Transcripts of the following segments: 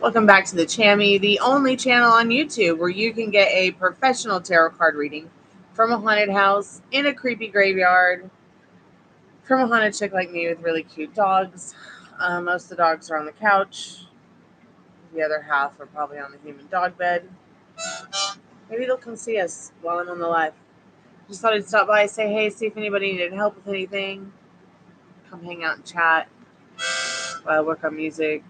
Welcome back to the Chammy, the only channel on YouTube where you can get a professional tarot card reading from a haunted house, in a creepy graveyard, from a haunted chick like me with really cute dogs. Most of the dogs are on the couch. The other half are probably on the human dog bed. Maybe they'll come see us while I'm on the live. Just thought I'd stop by, say hey, see if anybody needed help with anything. Come hang out and chat while I work on music.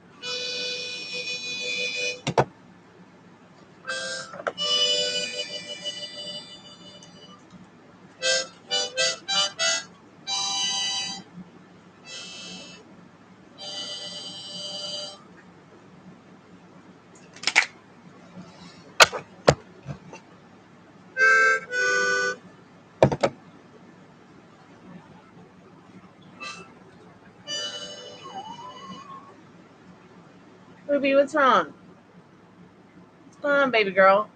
Ruby, what's wrong? What's going on, baby girl?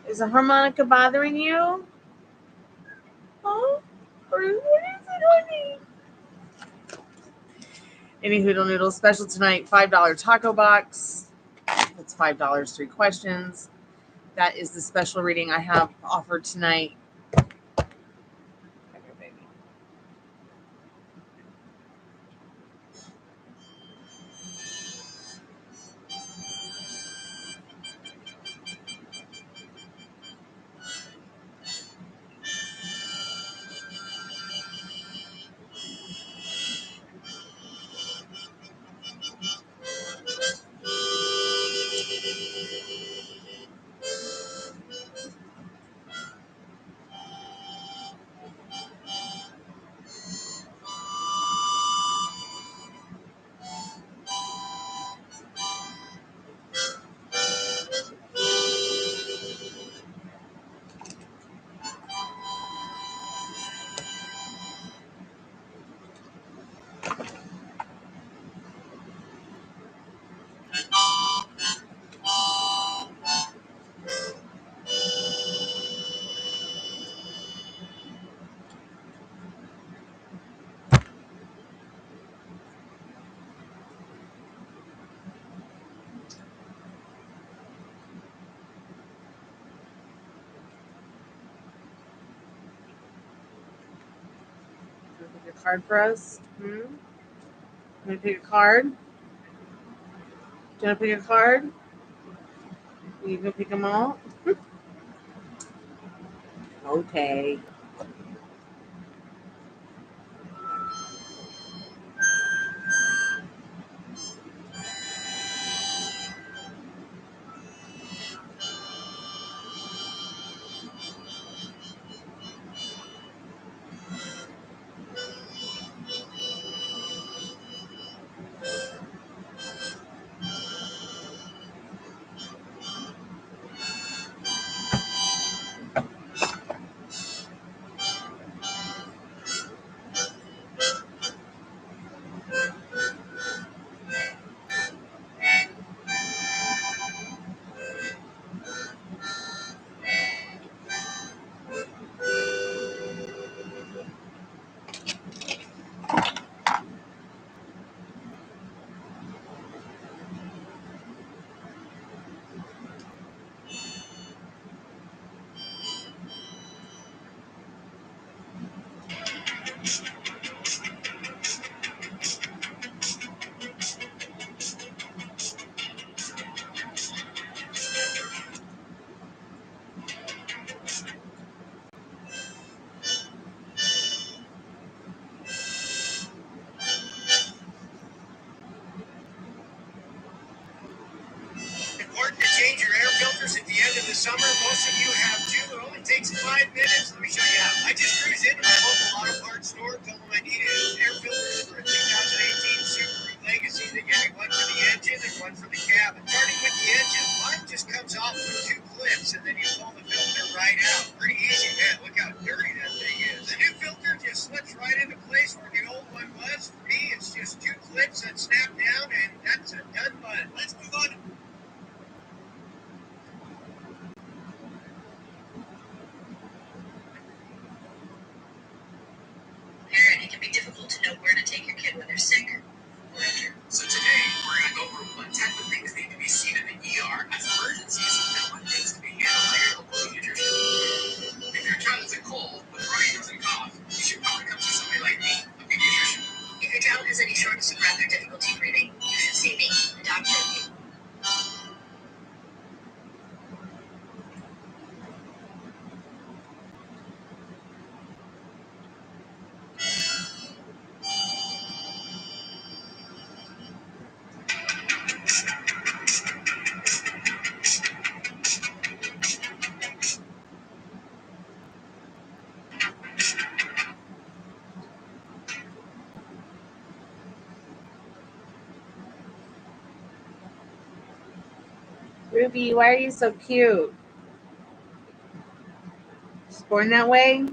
Is a harmonica bothering you? Oh, what is it, honey? Any Hoodle Noodle special tonight, $5 taco box. That's $5, 3 questions. That is the special reading I have offered tonight. Pick a card for us? Want to pick a card? Do you want to pick a card? You can pick them all? Okay. Important to change your air filters at the end of the summer. Most of you have two. It only takes 5 minutes. Let me show you how. I just cruised into my local auto parts store, told them I needed air filters for a 2018 Subaru Legacy. They gave me one for the engine and one for the cabin. Starting with the engine, mine just comes off with 2 clips, and then you pull the filter right out. Pretty easy, man. Look how dirty that thing is. The new filter just slips right into place where the old one was. For me, it's just 2 clips that snap down, and that's a done button. Let's move on. kid when they're sick or injured. So today, we're going to go over what type of things need to be seen in the ER as emergencies and what needs to be handled by your local pediatrician. If your child is a cold with runny nose and cough, you should probably come see somebody like me, a pediatrician. If your child has any shortness of breath or difficulty breathing, you should see me, the doctor. Ruby, why are you so cute? Just born that way?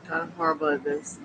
God, I'm horrible at this.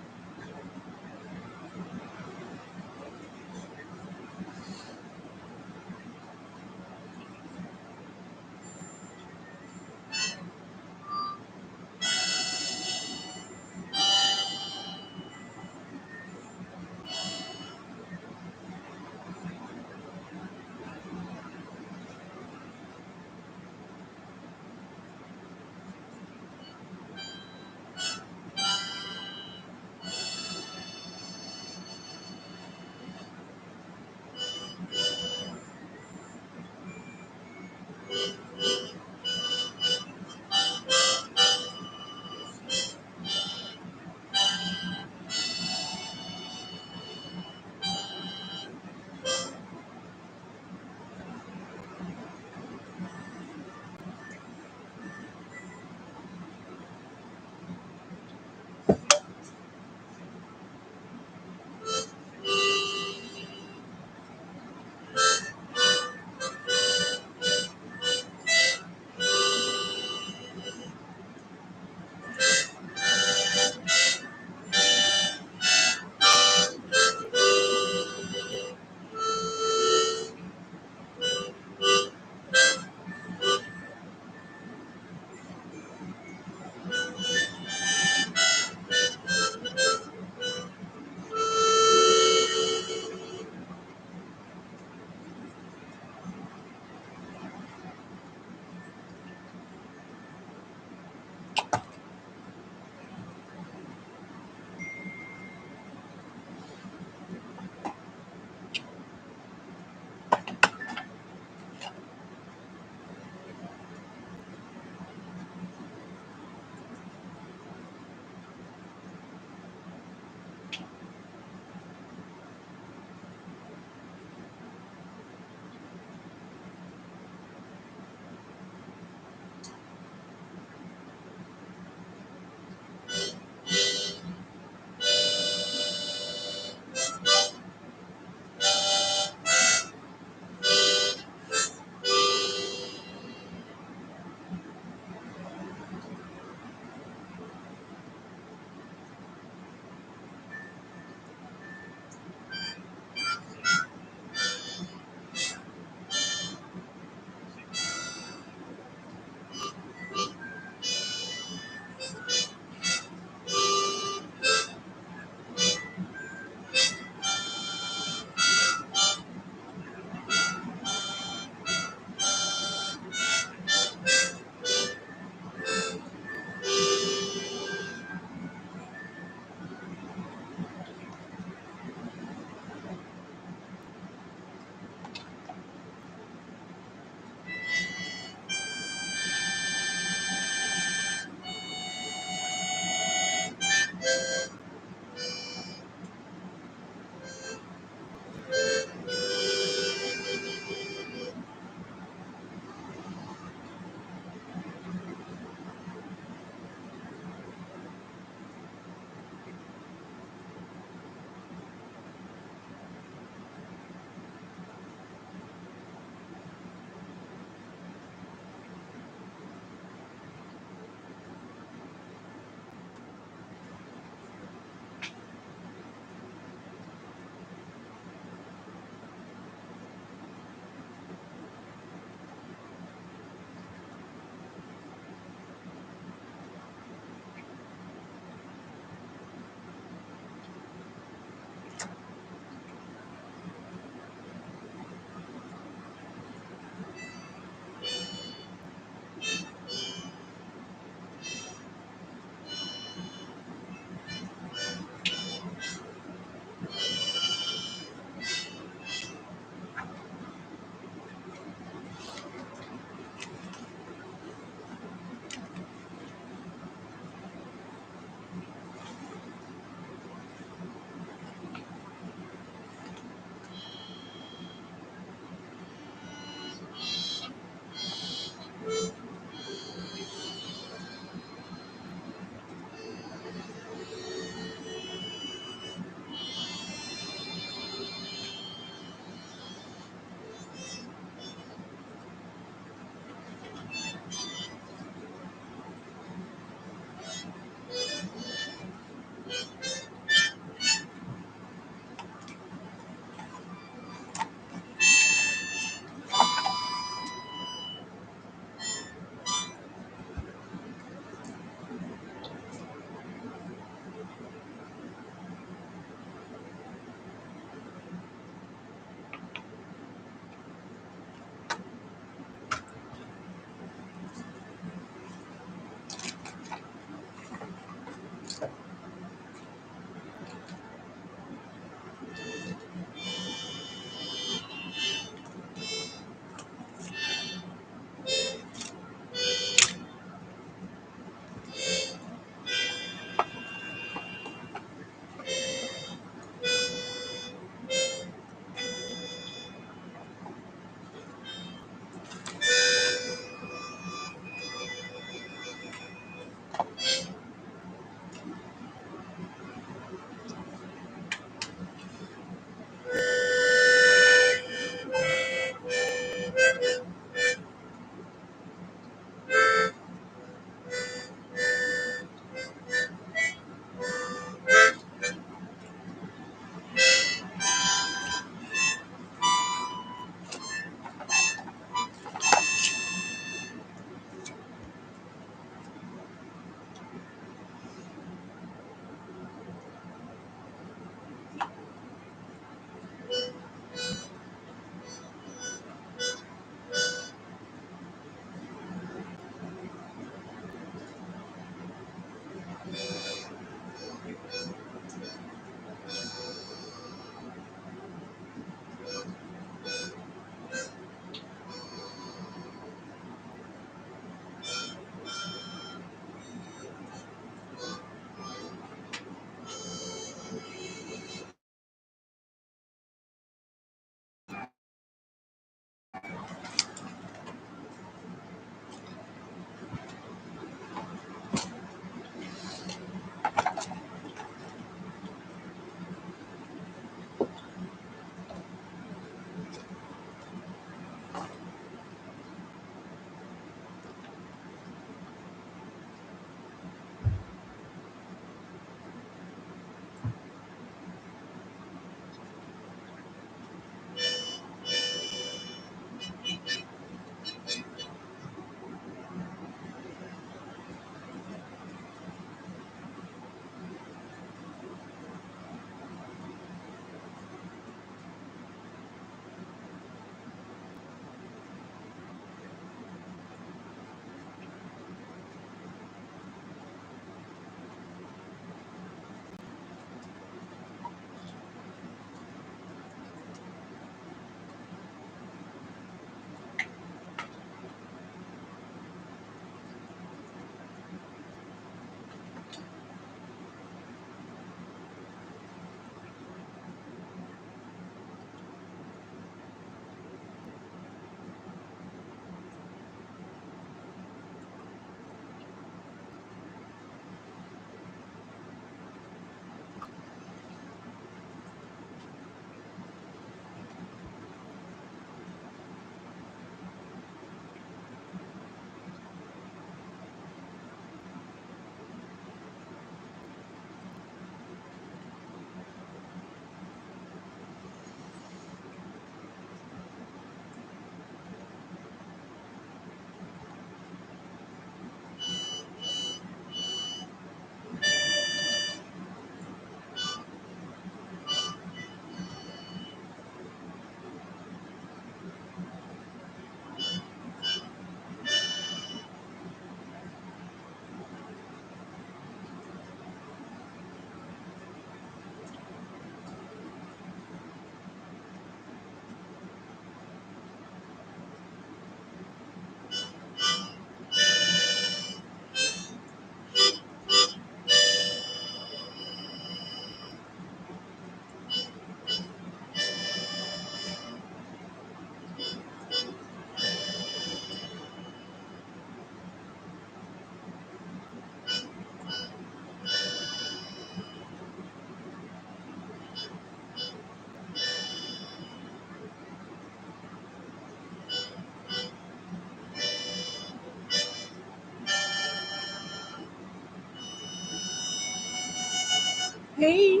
Hey,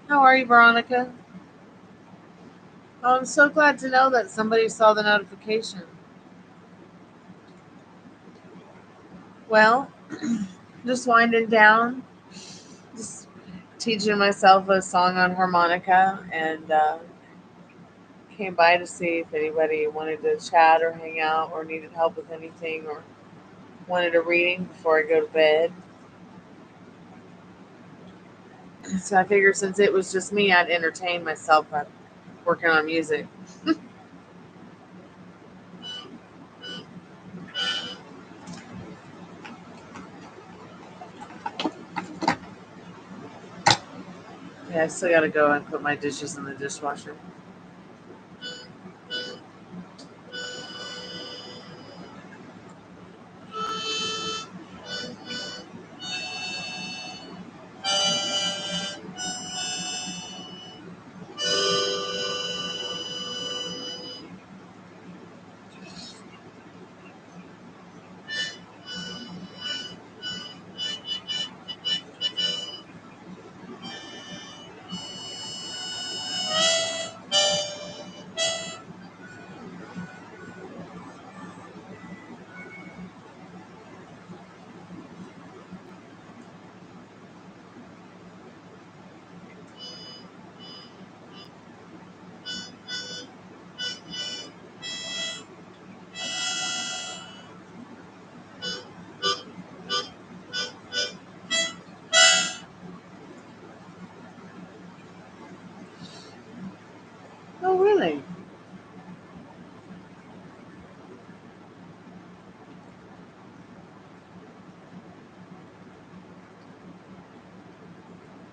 how are you, Veronica? Oh, I'm so glad to know that somebody saw the notification. Well, just winding down, just teaching myself a song on harmonica, and came by to see if anybody wanted to chat or hang out or needed help with anything or wanted a reading before I go to bed. So I figured since it was just me, I'd entertain myself by working on music. Yeah, I still got to go and put my dishes in the dishwasher. Oh, really?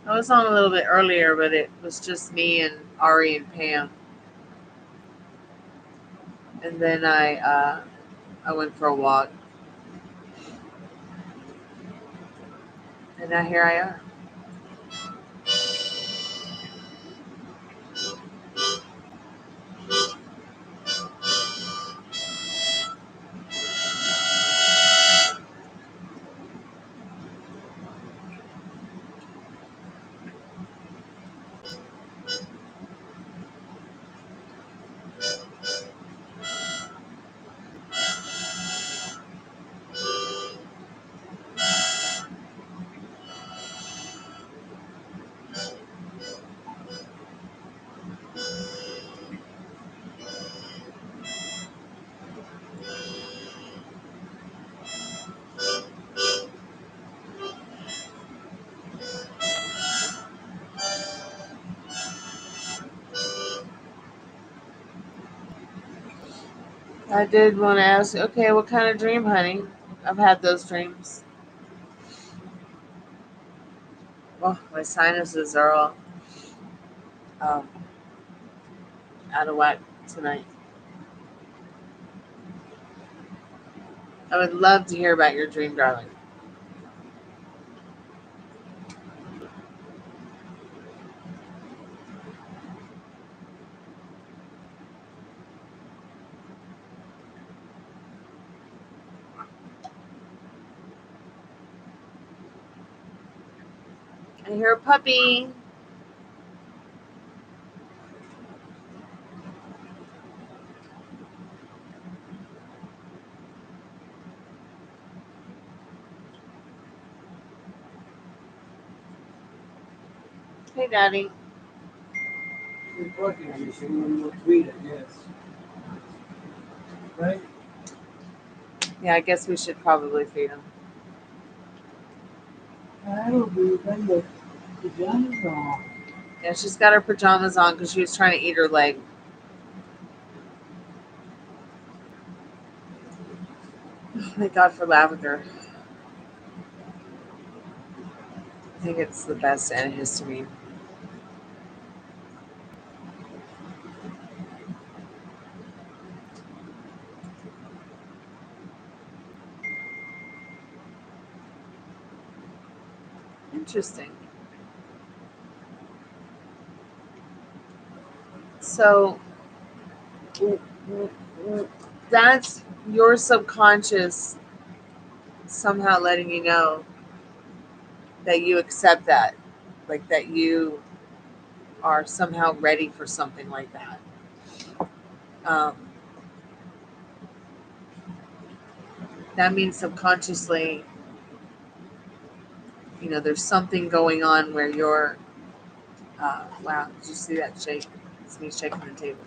I was on a little bit earlier, but it was just me and Ari and Pam. And then I went for a walk, and now here I are. I did want to ask, okay, what kind of dream, honey? I've had those dreams. Oh, my sinuses are all um, out of whack tonight. I would love to hear about your dream, darling. I hear a puppy. Hey, Daddy. He's working on this. You will tweet it, yes. Right? Yeah, I guess we should probably feed him. I don't believe in the pajamas on. Yeah, she's got her pajamas on because she was trying to eat her leg. Thank God for lavender. I think it's the best antihistamine. Interesting. So that's your subconscious somehow letting you know that you accept that, like that you are somehow ready for something like that. Um, that means subconsciously, there's something going on where you're. Wow, did you see that shake? It's me shaking the table.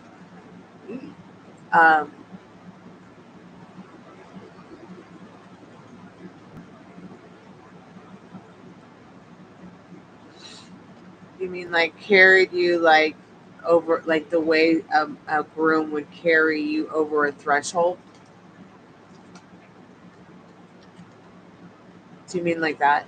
Um, you mean like carried you like over, like the way a groom would carry you over a threshold? Do you mean like that?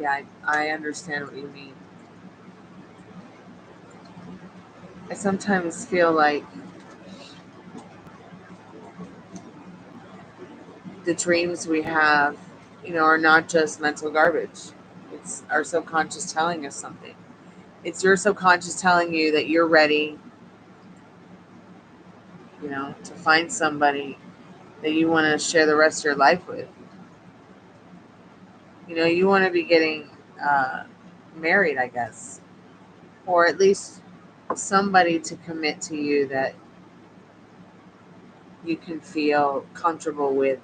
Yeah, I understand what you mean. I sometimes feel like the dreams we have, are not just mental garbage. It's our subconscious telling us something. It's your subconscious telling you that you're ready, to find somebody that you want to share the rest of your life with. You want to be getting married, I guess, or at least somebody to commit to you that you can feel comfortable with.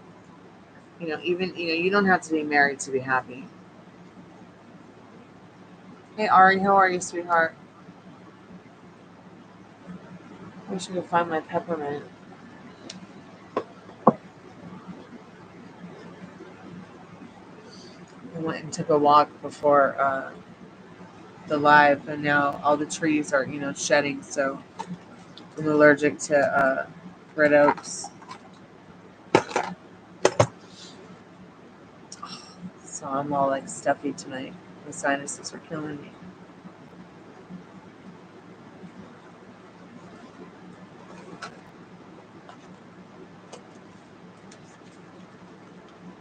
Even, you don't have to be married to be happy. Hey, Ari, how are you, sweetheart? I wish I could find my peppermint. I went and took a walk before the live, and now all the trees are, shedding. So I'm allergic to red oaks. So I'm all like stuffy tonight. My sinuses are killing me.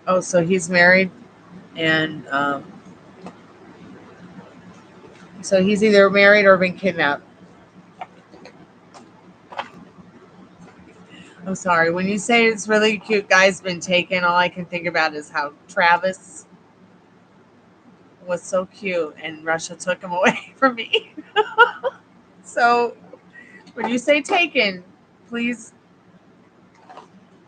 Oh, so he's married, and so he's either married or been kidnapped. I'm sorry. When you say it's really cute, guy's been taken, all I can think about is how Travis was so cute and Russia took him away from me. So when you say taken, please,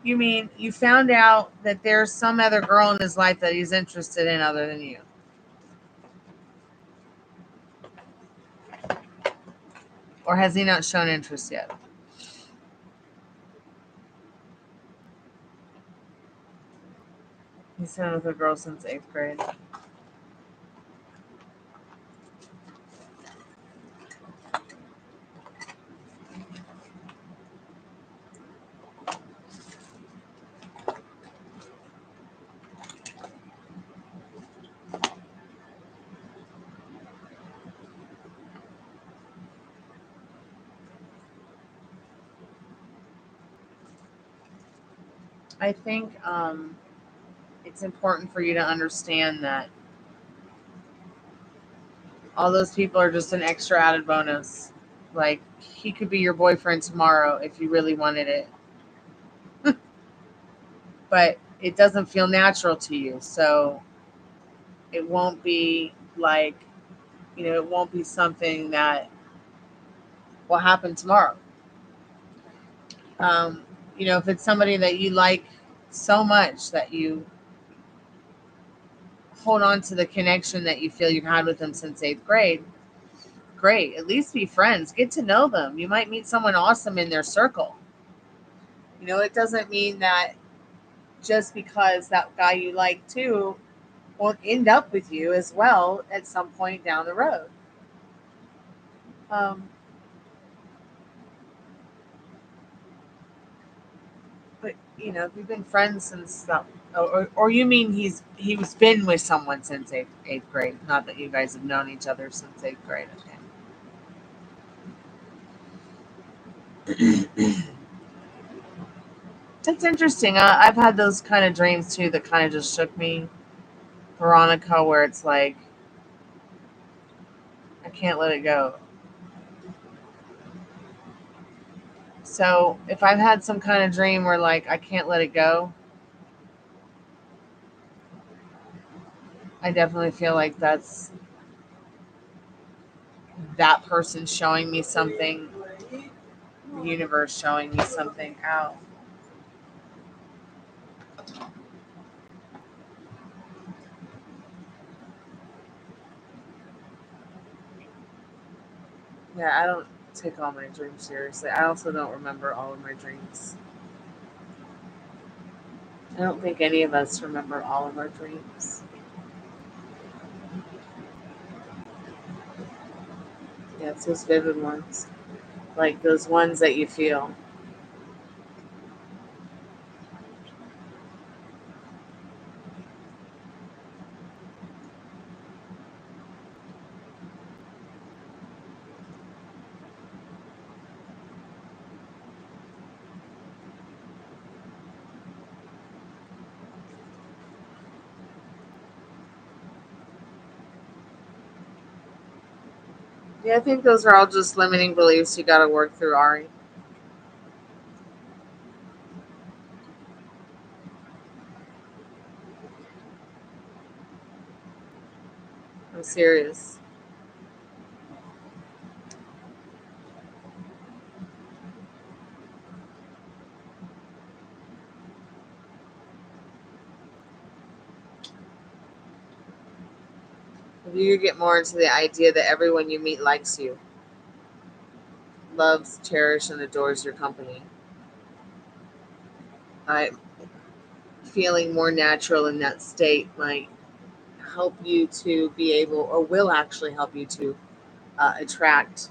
you mean you found out that there's some other girl in his life that he's interested in other than you? Or has he not shown interest yet? He's been with a girl since 8th grade. I think it's important for you to understand that all those people are just an extra added bonus. Like, he could be your boyfriend tomorrow if you really wanted it. But it doesn't feel natural to you. So it won't be like, it won't be something that will happen tomorrow. If it's somebody that you like so much that you hold on to the connection that you feel you've had with them since 8th grade, great. At least be friends. Get to know them. You might meet someone awesome in their circle. It doesn't mean that just because that guy you like too won't end up with you as well at some point down the road. But if you've been friends since that, or you mean he's been with someone since eighth grade, not that you guys have known each other since 8th grade. Okay. That's interesting. I've had those kind of dreams too that kind of just shook me, Veronica, where it's like I can't let it go. So if I've had some kind of dream where like I can't let it go, I definitely feel like that's that person showing me something, the universe showing me something out. Yeah, I don't take all my dreams seriously. I also don't remember all of my dreams. I don't think any of us remember all of our dreams. Yeah, it's those vivid ones. Like those ones that you feel. Yeah, I think those are all just limiting beliefs you got to work through, Ari. I'm serious. If you could get more into the idea that everyone you meet likes you, loves, cherishes, and adores your company, feeling more natural in that state might help you to be able, or will actually help you to attract.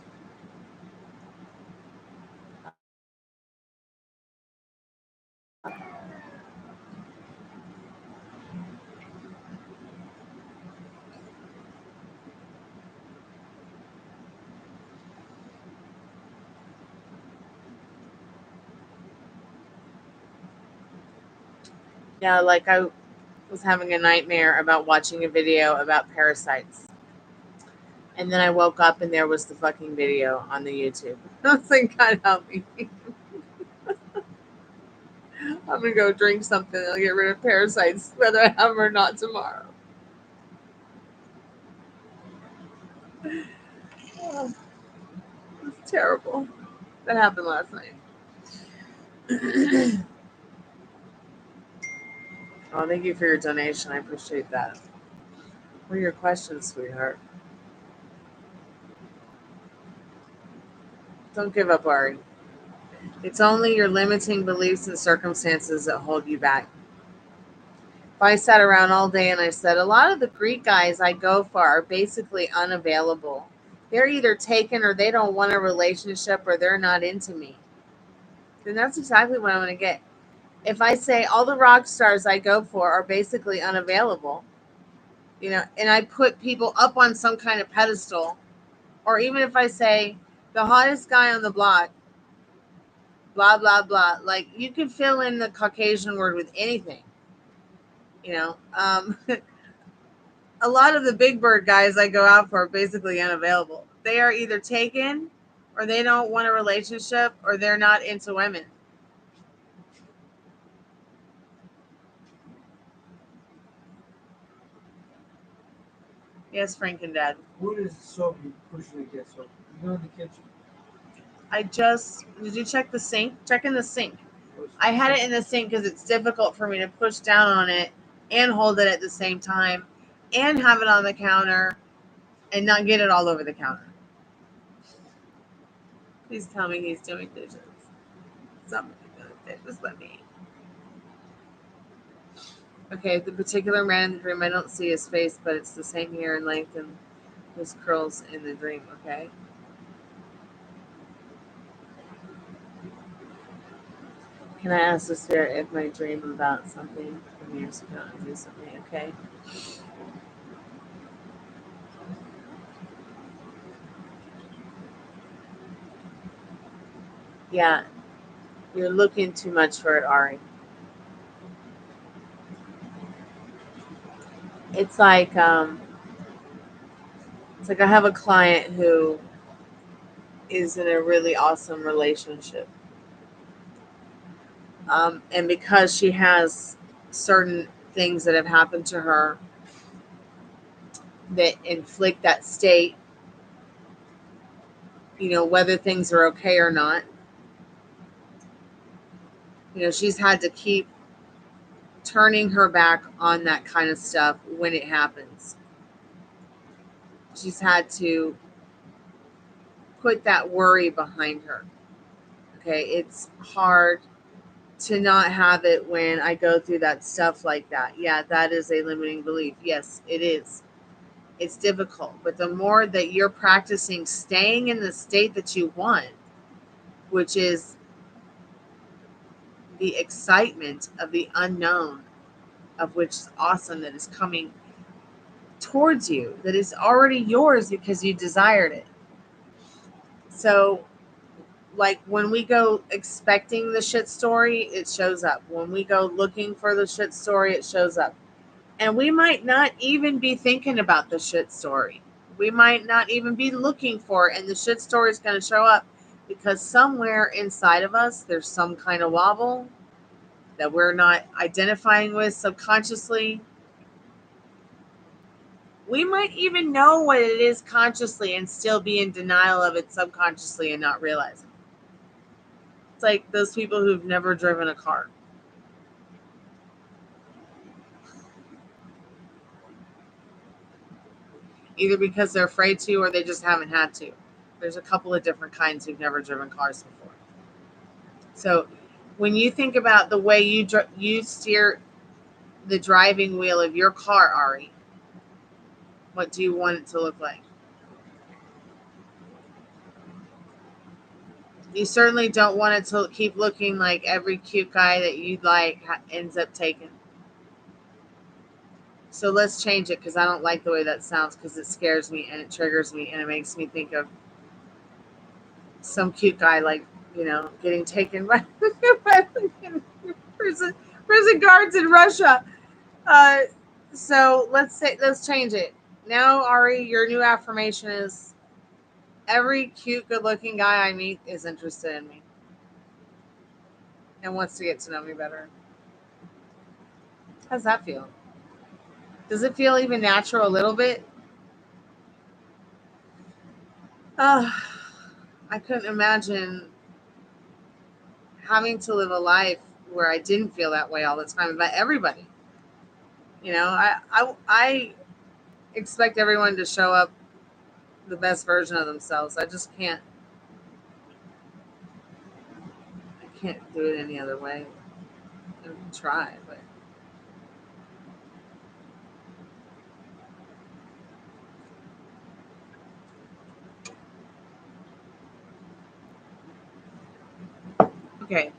Yeah, like I was having a nightmare about watching a video about parasites. And then I woke up and there was the fucking video on the YouTube. I was like, God help me. I'm going to go drink something. I'll get rid of parasites, whether I have them or not tomorrow. Oh, it's terrible. That happened last night. Oh, thank you for your donation. I appreciate that. What are your questions, sweetheart? Don't give up, Ari. It's only your limiting beliefs and circumstances that hold you back. I sat around all day and I said, a lot of the Greek guys I go for are basically unavailable. They're either taken or they don't want a relationship or they're not into me. Then that's exactly what I'm going to get. If I say all the rock stars I go for are basically unavailable, and I put people up on some kind of pedestal, or even if I say the hottest guy on the block, blah, blah, blah, like you can fill in the Caucasian word with anything, a lot of the big bird guys I go out for are basically unavailable. They are either taken or they don't want a relationship or they're not into women. Yes, Frank and Dad. What is the soap you pushing to get soap? You go in the kitchen. Did you check the sink? Check in the sink. I had it in the sink because it's difficult for me to push down on it and hold it at the same time and have it on the counter and not get it all over the counter. Please tell me he's doing dishes. Somebody does dishes but me. Okay, the particular man in the dream, I don't see his face, but it's the same hair and length and his curls in the dream, okay? Can I ask the spirit if my dream about something from years ago and recently, okay? Yeah, you're looking too much for it, Ari. It's like I have a client who is in a really awesome relationship. And because she has certain things that have happened to her that inflict that state, whether things are okay or not, she's had to keep turning her back on that kind of stuff when it happens. She's had to put that worry behind her. Okay, it's hard to not have it when I go through that stuff like that. Yeah, that is a limiting belief. Yes, it is. It's difficult. But the more that you're practicing staying in the state that you want, which is the excitement of the unknown, of which is awesome, that is coming towards you, that is already yours because you desired it. So, like when we go expecting the shit story, it shows up. When we go looking for the shit story, it shows up. And we might not even be thinking about the shit story. We might not even be looking for it, and the shit story is going to show up because somewhere inside of us, there's some kind of wobble that we're not identifying with subconsciously. We might even know what it is consciously and still be in denial of it subconsciously and not realize it. It's like those people who've never driven a car. Either because they're afraid to or they just haven't had to. There's a couple of different kinds who've never driven cars before. So when you think about the way you steer the driving wheel of your car, Ari, what do you want it to look like? You certainly don't want it to keep looking like every cute guy that you like ends up taken. So let's change it because I don't like the way that sounds because it scares me and it triggers me and it makes me think of some cute guy like, getting taken by prison guards in Russia. So let's change it. Now, Ari, your new affirmation is every cute, good-looking guy I meet is interested in me and wants to get to know me better. How's that feel? Does it feel even natural a little bit? I couldn't imagine having to live a life where I didn't feel that way all the time about everybody. I expect everyone to show up the best version of themselves. I just can't. I can't do it any other way. I can try, but Okay.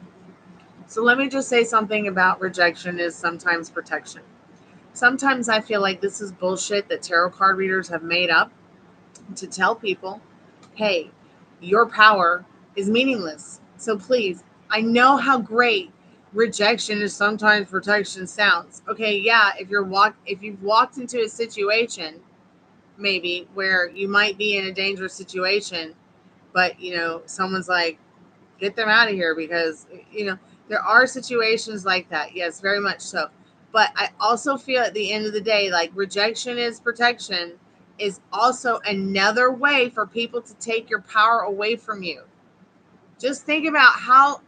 So let me just say something about rejection is sometimes protection. Sometimes I feel like this is bullshit that tarot card readers have made up to tell people, hey, your power is meaningless. So please, I know how great rejection is sometimes protection sounds. Okay, yeah, if you've walked into a situation maybe where you might be in a dangerous situation, but someone's like, get them out of here, because there are situations like that. Yes, very much so. But I also feel at the end of the day, like, rejection is protection is also another way for people to take your power away from you. Just think about how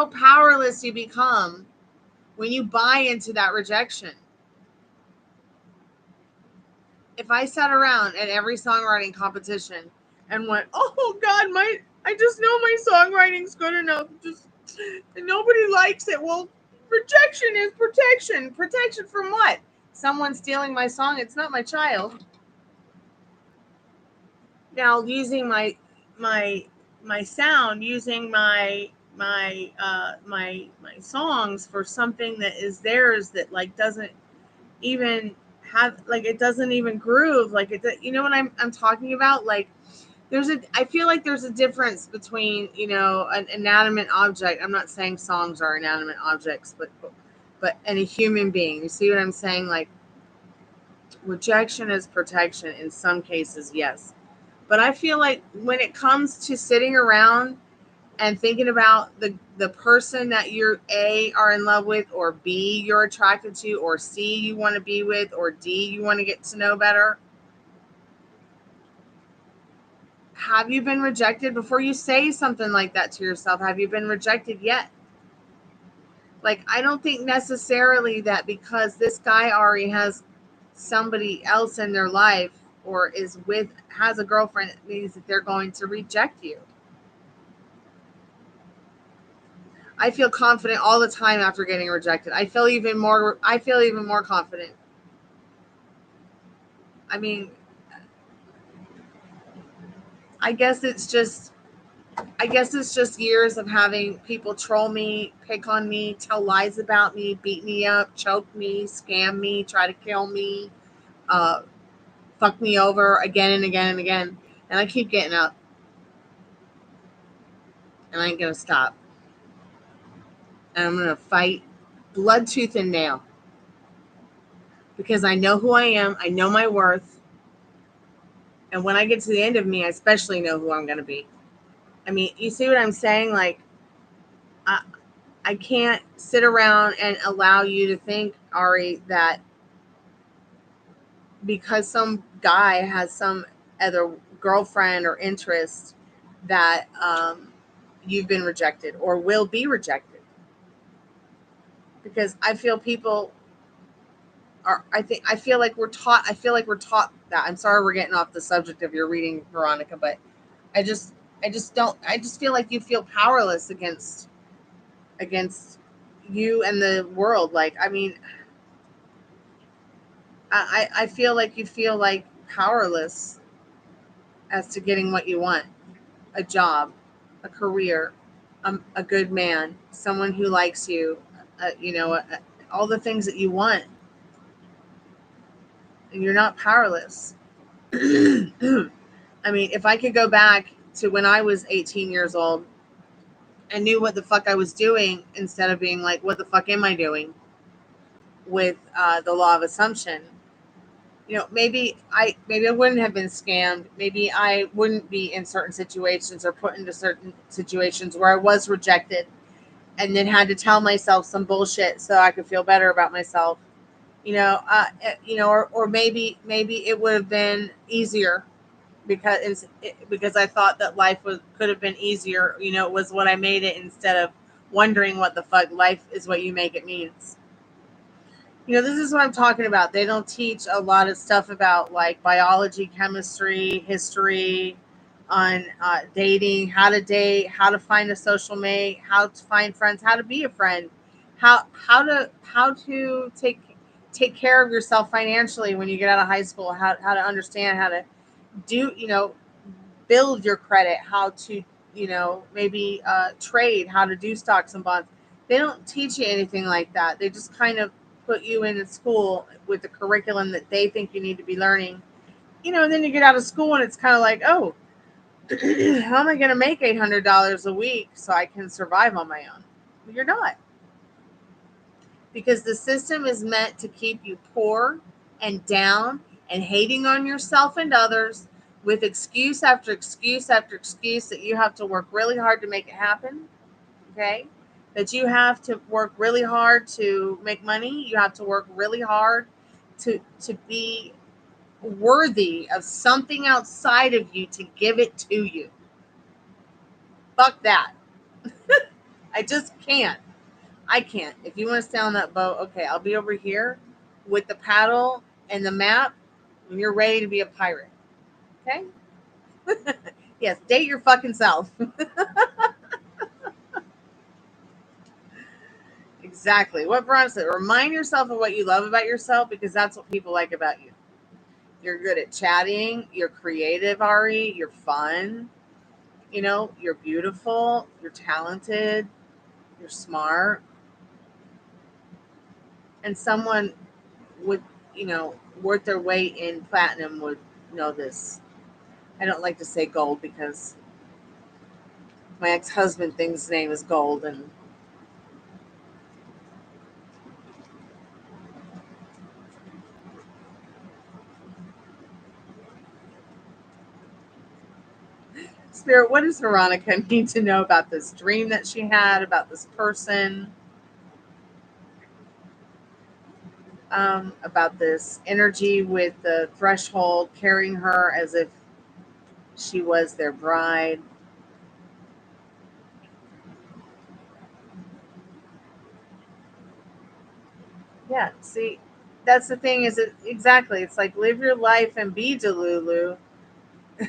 powerless you become when you buy into that rejection. If I sat around at every songwriting competition and went, oh God, I just know my songwriting's good enough, just nobody likes it. Well, rejection is protection. Protection from what? Someone stealing my song? It's not my child. Now, using my sound, using my songs for something that is theirs, that like doesn't even have, like, it doesn't even groove, like it, what I'm talking about. Like, I feel like there's a difference between an inanimate object. I'm not saying songs are inanimate objects, but and a human being. You see what I'm saying? Like, rejection is protection in some cases, yes. But I feel like when it comes to sitting around and thinking about the person that you're A, are in love with, or B, you're attracted to, or C, you want to be with, or D, you want to get to know better, have you been rejected? Before you say something like that to yourself, have you been rejected yet? Like, I don't think necessarily that because this guy already has somebody else in their life, or has a girlfriend, it means that they're going to reject you. I feel confident all the time after getting rejected. I feel even more confident. I mean, I guess it's just years of having people troll me, pick on me, tell lies about me, beat me up, choke me, scam me, try to kill me, uh, fuck me over again and again and again. And I keep getting up. And I ain't going to stop. And I'm going to fight blood, tooth, and nail. Because I know who I am. I know my worth. And when I get to the end of me, I especially know who I'm going to be. I mean, you see what I'm saying? Like, I can't sit around and allow you to think, Ari, that because some guy has some other girlfriend or interest, that you've been rejected or will be rejected. Because I feel people are, I feel like we're taught that. I'm sorry we're getting off the subject of your reading, Veronica, but I just feel like you feel powerless against you and the world. Like, I mean, I feel like you feel like powerless as to getting what you want: a job, a career, a good man, someone who likes you, all the things that you want, and you're not powerless. I mean, if I could go back to when I was 18 years old and knew what the fuck I was doing, instead of being like, what the fuck am I doing, with the law of assumption, maybe I wouldn't have been scammed. Maybe I wouldn't be in certain situations or put into certain situations where I was rejected and then had to tell myself some bullshit so I could feel better about myself. Or maybe it would have been easier because I thought that life could have been easier. It was what I made it, instead of wondering what the fuck life is, what you make it means. This is what I'm talking about. They don't teach a lot of stuff about, like, biology, chemistry, history, on dating, how to date, how to find a social mate, how to find friends, how to be a friend, how to take care of yourself financially when you get out of high school, how to understand how to do, build your credit, how to maybe trade, how to do stocks and bonds. They don't teach you anything like that. They just kind of put you in school with the curriculum that they think you need to be learning. And then you get out of school and it's kind of like, oh, how am I going to make $800 a week so I can survive on my own? Well, you're not. Because the system is meant to keep you poor and down and hating on yourself and others with excuse after excuse after excuse that you have to work really hard to make it happen. Okay? That you have to work really hard to make money. You have to work really hard to be worthy of something outside of you to give it to you. Fuck that. I just can't. I can't. If you want to stay on that boat, okay, I'll be over here with the paddle and the map when you're ready to be a pirate. Okay? Yes, date your fucking self. Exactly. What Veronica said, remind yourself of what you love about yourself, because that's what people like about you. You're good at chatting. You're creative, Ari. You're fun. You're beautiful. You're talented. You're smart. And someone would, worth their weight in platinum would know this. I don't like to say gold because my ex-husband thinks his name is Gold, and Spirit, what does Veronica need to know about this dream that she had, about this person, about this energy with the threshold carrying her as if she was their bride? Yeah, see, that's the thing, is it exactly, it's like live your life and be Delulu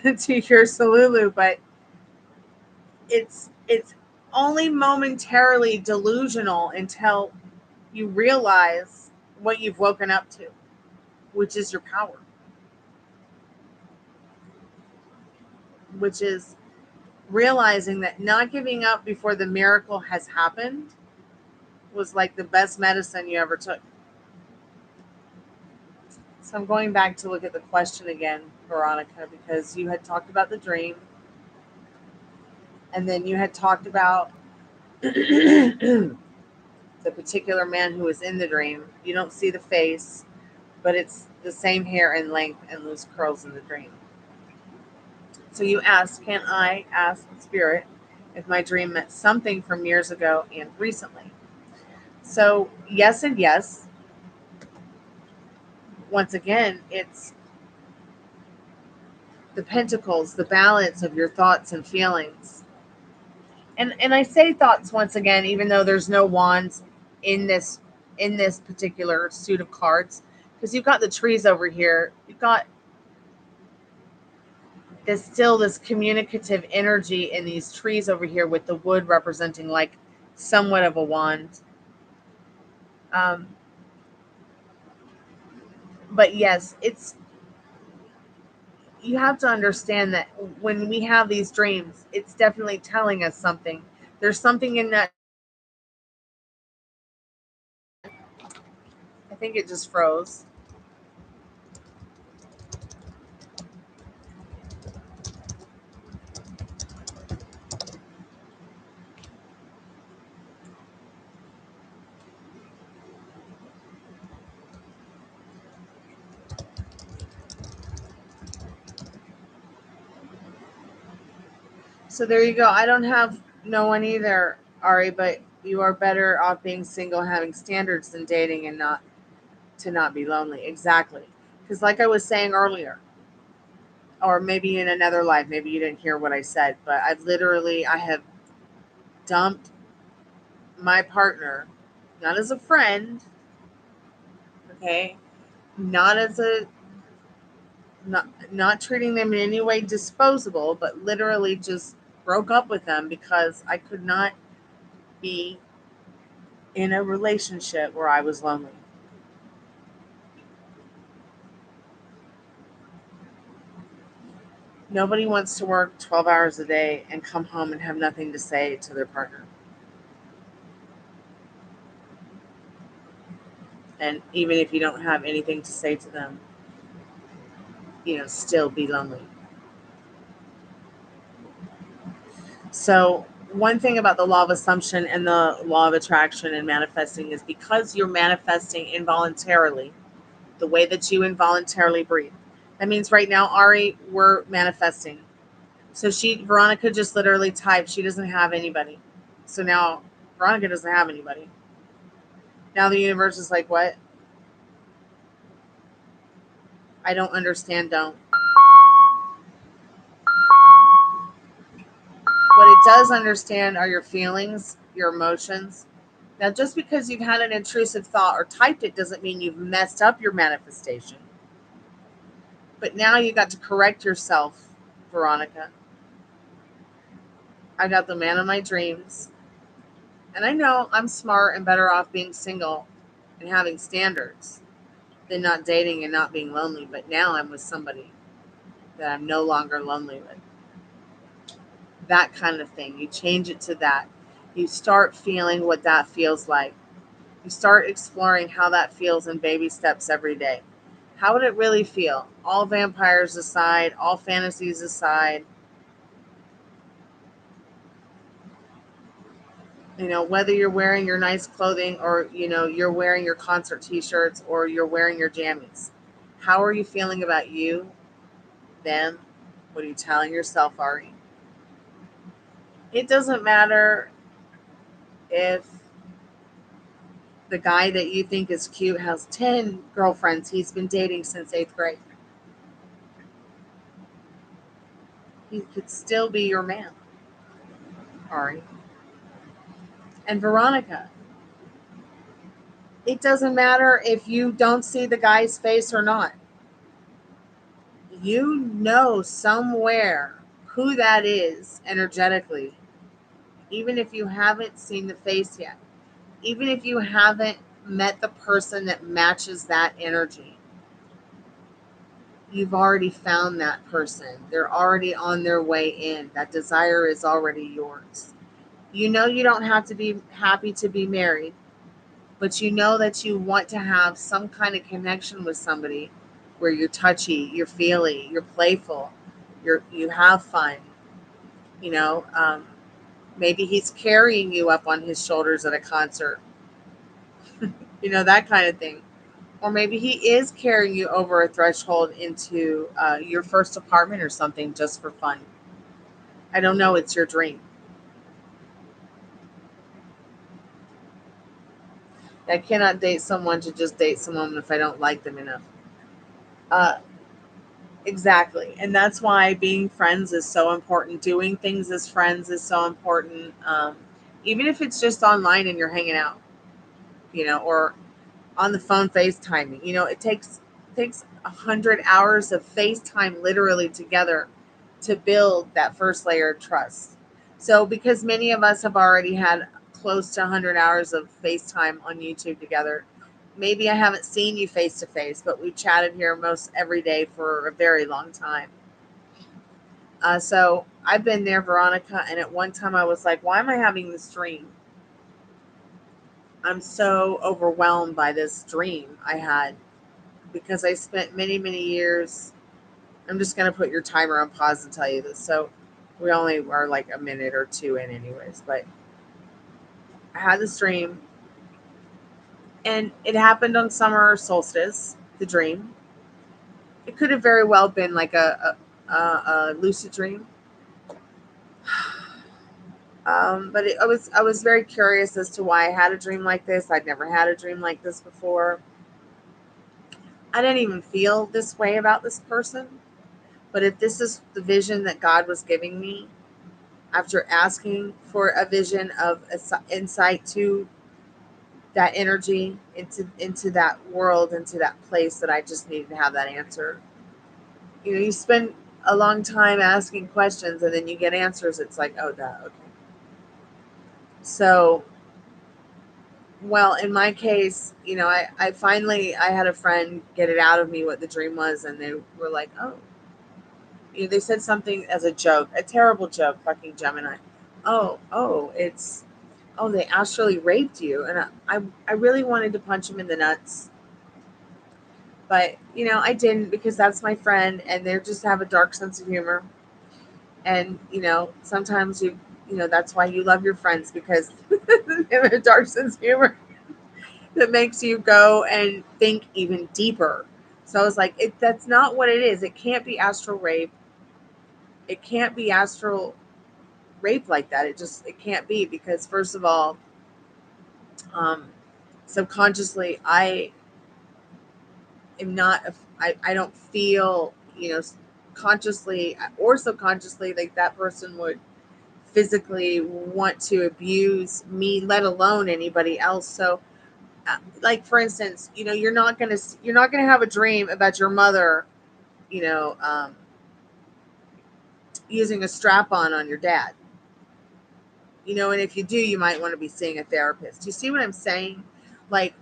to your Salulu, but it's only momentarily delusional until you realize what you've woken up to, which is your power, which is realizing that not giving up before the miracle has happened was like the best medicine you ever took. So I'm going back to look at the question again, Veronica, because you had talked about the dream, and then you had talked about the particular man who was in the dream. You don't see the face, but it's the same hair and length and loose curls in the dream. So you asked, can I ask Spirit if my dream meant something from years ago and recently? So yes and yes. Once again, it's the pentacles, the balance of your thoughts and feelings. And I say thoughts once again, even though there's no wands in this particular suit of cards, because you've got the trees over here. You've got this communicative energy in these trees over here, with the wood representing like somewhat of a wand. But yes, you have to understand that when we have these dreams, it's definitely telling us something. There's something in that. I think it just froze. So there you go. I don't have no one either, Ari, but you are better off being single, having standards, than dating and not be lonely. Exactly. Because like I was saying earlier, or maybe in another life, maybe you didn't hear what I said, but I have dumped my partner, not as a friend, okay, not as a not treating them in any way disposable, but literally just broke up with them because I could not be in a relationship where I was lonely. Nobody wants to work 12 hours a day and come home and have nothing to say to their partner. And even if you don't have anything to say to them, still be lonely. So one thing about the law of assumption and the law of attraction and manifesting is because you're manifesting involuntarily, the way that you involuntarily breathe. That means right now, Ari, we're manifesting. So Veronica just literally typed, she doesn't have anybody. So now Veronica doesn't have anybody. Now the universe is like, what? I don't understand, don't. What it does understand are your feelings, your emotions. Now, just because you've had an intrusive thought or typed it doesn't mean you've messed up your manifestation. But now you got to correct yourself, Veronica. I got the man of my dreams. And I know I'm smart and better off being single and having standards than not dating and not being lonely. But now I'm with somebody that I'm no longer lonely with. That kind of thing. You change it to that. You start feeling what that feels like. You start exploring how that feels in baby steps every day. How would it really feel? All vampires aside, all fantasies aside, whether you're wearing your nice clothing or, you're wearing your concert t-shirts or you're wearing your jammies. How are you feeling about you, them? What are you telling yourself, Ari? It doesn't matter if the guy that you think is cute has 10 girlfriends he's been dating since 8th grade. He could still be your man, Ari. And Veronica, it doesn't matter if you don't see the guy's face or not. You know somewhere who that is energetically, even if you haven't seen the face yet, even if you haven't met the person that matches that energy. You've already found that person. They're already on their way in. That desire is already yours. You know you don't have to be happy to be married, but you know that you want to have some kind of connection with somebody where you're touchy, you're feely, you're playful, you have fun. You know, maybe he's carrying you up on his shoulders at a concert. That kind of thing. Or maybe he is carrying you over a threshold into your first apartment or something just for fun. I don't know. It's your dream. I cannot date someone to just date someone if I don't like them enough. Uh, exactly. And that's why being friends is so important. Doing things as friends is so important. Even if it's just online and you're hanging out, or on the phone FaceTiming. It takes 100 hours of FaceTime literally together to build that first layer of trust. So because many of us have already had close to 100 hours of FaceTime on YouTube together, maybe I haven't seen you face to face, but we've chatted here most every day for a very long time. So I've been there, Veronica, and at one time I was like, why am I having this dream? I'm so overwhelmed by this dream I had because I spent many, many years. I'm just going to put your timer on pause and tell you this. So we only are like a minute or two in anyways, but I had this dream and it happened on summer solstice, the dream. It could have very well been like a lucid dream. But I was very curious as to why I had a dream like this. I'd never had a dream like this before. I didn't even feel this way about this person. But if this is the vision that God was giving me, after asking for a vision of insight to that energy, into that world, into that place that I just needed to have that answer. You spend a long time asking questions and then you get answers. It's like, oh, duh, okay. So, well, in my case, I finally, I had a friend get it out of me what the dream was, and they were like, oh, they said something as a joke, a terrible joke, fucking Gemini. They astrally raped you. And I really wanted to punch him in the nuts. But, I didn't, because that's my friend and they just have a dark sense of humor. And, sometimes that's why you love your friends, because they have a dark sense of humor that makes you go and think even deeper. So I was like, that's not what it is. It can't be astral rape. It can't be astral rape like that. It can't be, because first of all, subconsciously, I am not, I don't feel, consciously or subconsciously, like that person would physically want to abuse me, let alone anybody else. So, like, for instance, you're not gonna have a dream about your mother, you know, um, using a strap on your dad. And if you do, you might want to be seeing a therapist. Do you see what I'm saying? Like,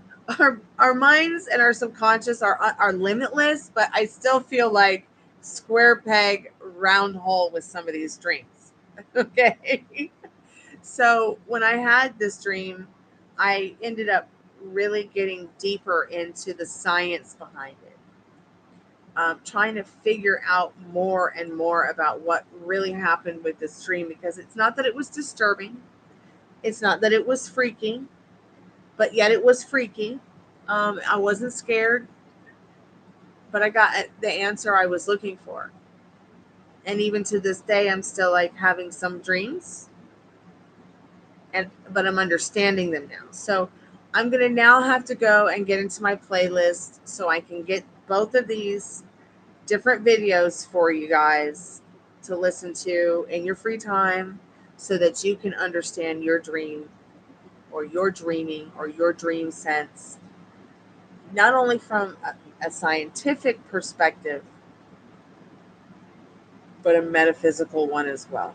our minds and our subconscious are limitless, but I still feel like square peg, round hole with some of these dreams. Okay. So when I had this dream, I ended up really getting deeper into the science behind it. Trying to figure out more and more about what really happened with this dream, because it's not that it was disturbing. It's not that it was freaking, but yet it was freaky. I wasn't scared, but I got the answer I was looking for. And even to this day, I'm still like having some dreams, but I'm understanding them now. So I'm gonna now have to go and get into my playlist so I can get both of these different videos for you guys to listen to in your free time, so that you can understand your dream, or your dreaming, or your dream sense, not only from a scientific perspective, but a metaphysical one as well.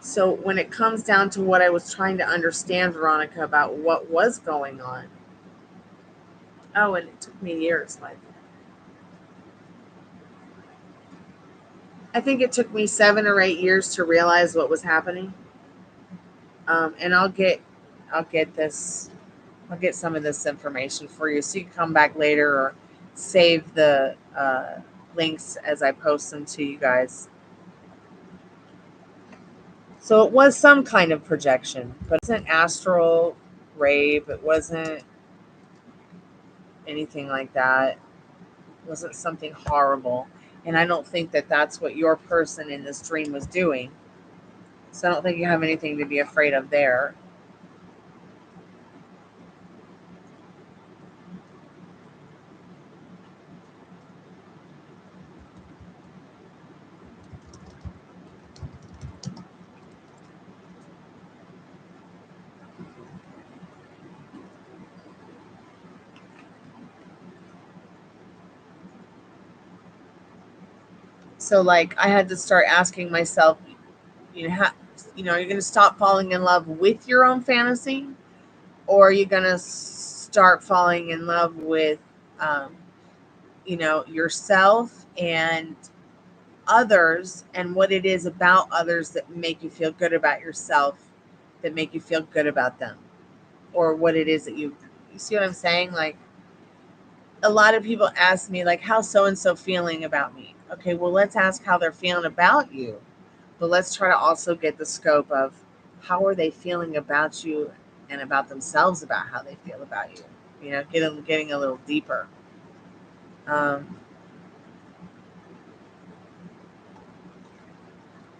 So when it comes down to what I was trying to understand, Veronica, about what was going on, and it took me years, like, I think it took me 7 or 8 years to realize what was happening. And I'll get some of this information for you, so you can come back later or save the links as I post them to you guys. So it was some kind of projection, but it wasn't astral rape. It wasn't anything like that. It wasn't something horrible. And I don't think that that's what your person in this dream was doing. So I don't think you have anything to be afraid of there. So, like, I had to start asking myself, are you going to stop falling in love with your own fantasy, or are you going to start falling in love with, yourself and others, and what it is about others that make you feel good about yourself, that make you feel good about them, or what it is that you see what I'm saying? Like, a lot of people ask me, like, how's so and so feeling about me? Okay, well, let's ask how they're feeling about you, but let's try to also get the scope of how are they feeling about you and about themselves, about how they feel about you. Getting a little deeper.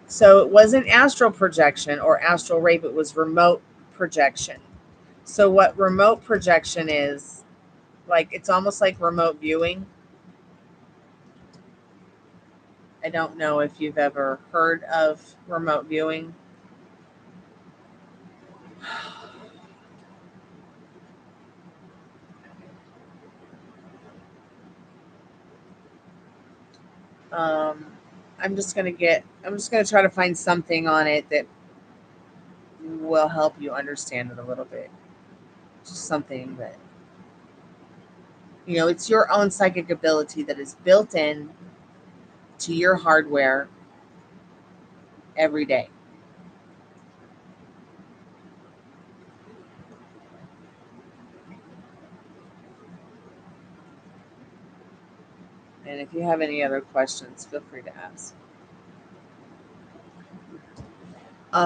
So it wasn't astral projection or astral rape, it was remote projection. So what remote projection is, like, it's almost like remote viewing. I don't know if you've ever heard of remote viewing. Um, I'm just gonna try to find something on it that will help you understand it a little bit. Just something that You know, it's your own psychic ability that is built in to your hardware every day. And if you have any other questions, feel free to ask.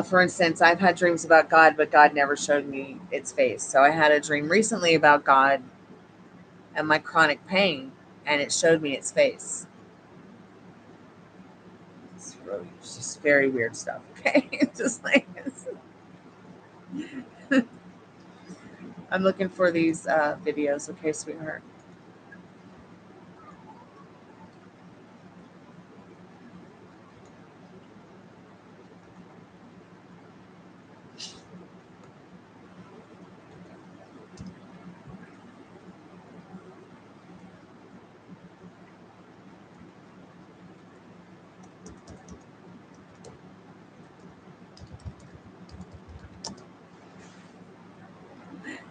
For instance, I've had dreams about God, but God never showed me its face. So I had a dream recently about God and my chronic pain, and it showed me its face. It's just very weird stuff. Okay, just like I'm looking for these videos. Okay, sweetheart.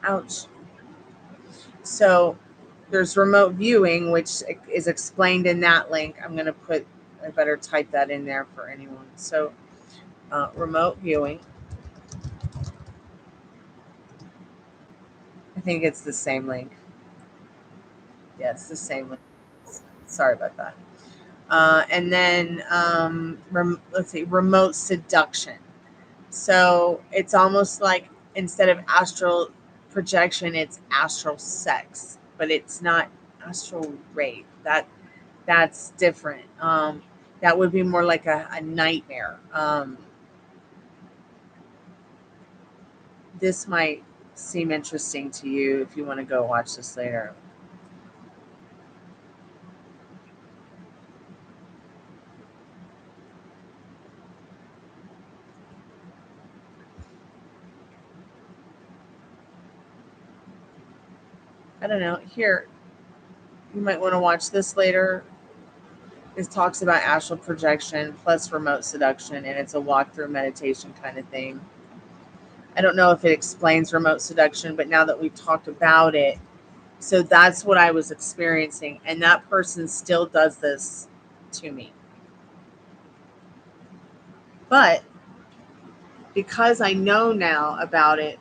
Ouch. So there's remote viewing, which is explained in that link. I better type that in there for anyone. So remote viewing. I think it's the same link. Yes, the same link. Sorry about that. And then let's see, remote seduction. So it's almost like instead of astral projection, it's astral sex, but it's not astral rape. That's different. That would be more like a nightmare. This might seem interesting to you if you want to go watch this later. I don't know. Here, you might want to watch this later. It talks about astral projection plus remote seduction, and it's a walkthrough meditation kind of thing. I don't know if it explains remote seduction, but now that we've talked about it, so that's what I was experiencing, and that person still does this to me. But because I know now about it,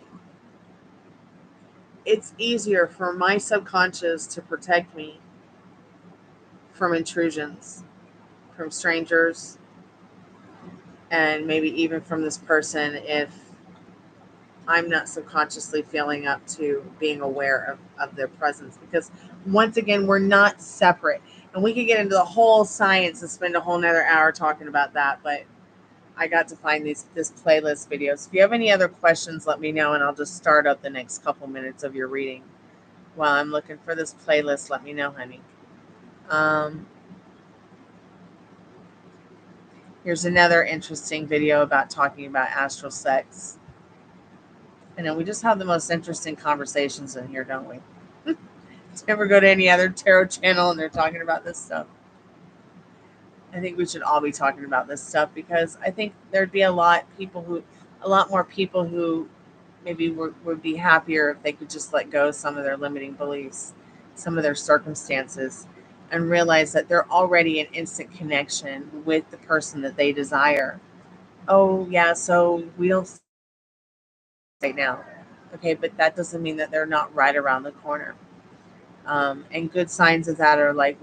it's easier for my subconscious to protect me from intrusions, from strangers, and maybe even from this person if I'm not subconsciously feeling up to being aware of their presence. Because once again, we're not separate. And we could get into the whole science and spend a whole nother hour talking about that. But I got to find this playlist videos. If you have any other questions, let me know, and I'll just start up the next couple minutes of your reading. While I'm looking for this playlist, let me know, honey. Here's another interesting video about talking about astral sex. And then we just have the most interesting conversations in here, don't we? Do you ever go to any other tarot channel and they're talking about this stuff? I think we should all be talking about this stuff because I think there'd be a lot more people who maybe would be happier if they could just let go of some of their limiting beliefs, some of their circumstances, and realize that they're already in instant connection with the person that they desire. Oh, yeah, so we'll say now. Okay, but that doesn't mean that they're not right around the corner. And good signs of that are like,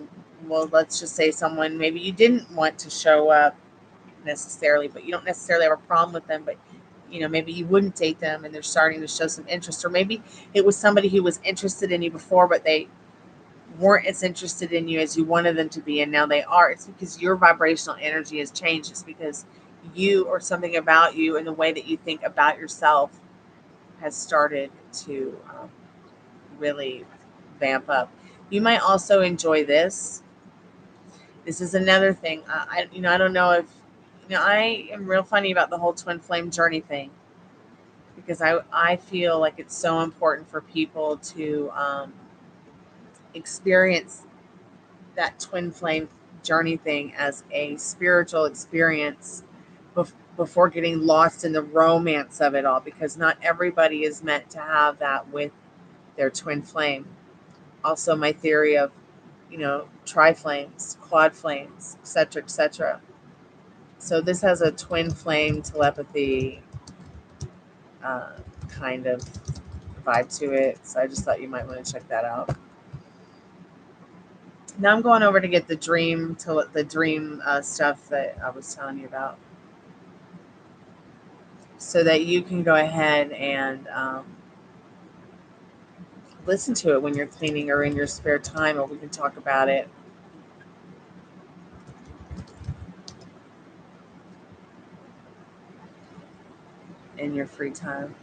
well, let's just say someone maybe you didn't want to show up necessarily, but you don't necessarily have a problem with them, but maybe you wouldn't date them and they're starting to show some interest, or maybe it was somebody who was interested in you before, but they weren't as interested in you as you wanted them to be, and now they are. It's because your vibrational energy has changed. It's because you, or something about you and the way that you think about yourself, has started to really vamp up. You might also enjoy this. This is another thing. I don't know if I am real funny about the whole twin flame journey thing, because I feel like it's so important for people to experience that twin flame journey thing as a spiritual experience before getting lost in the romance of it all, because not everybody is meant to have that with their twin flame. Also, my theory of, tri-flames, quad flames, etc., etc. So this has a twin flame telepathy kind of vibe to it. So I just thought you might want to check that out. Now I'm going over to get the dream stuff that I was telling you about, so that you can go ahead and listen to it when you're cleaning or in your spare time, or we can talk about it in your free time.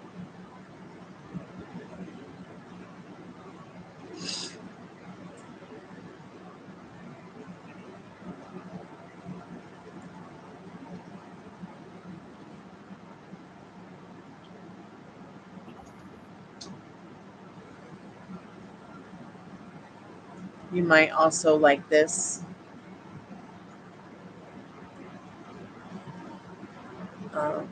You might also like this. Um,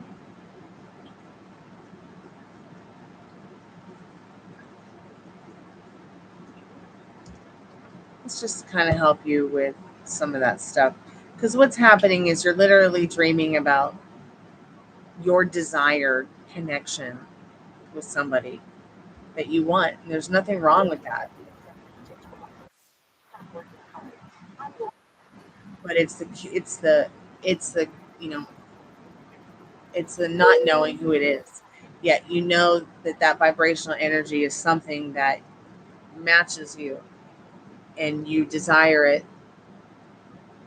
it's just to kind of help you with some of that stuff. Because what's happening is you're literally dreaming about your desired connection with somebody that you want. And there's nothing wrong with that. But it's the you know it's the not knowing who it is. Yet you know that vibrational energy is something that matches you, and you desire it,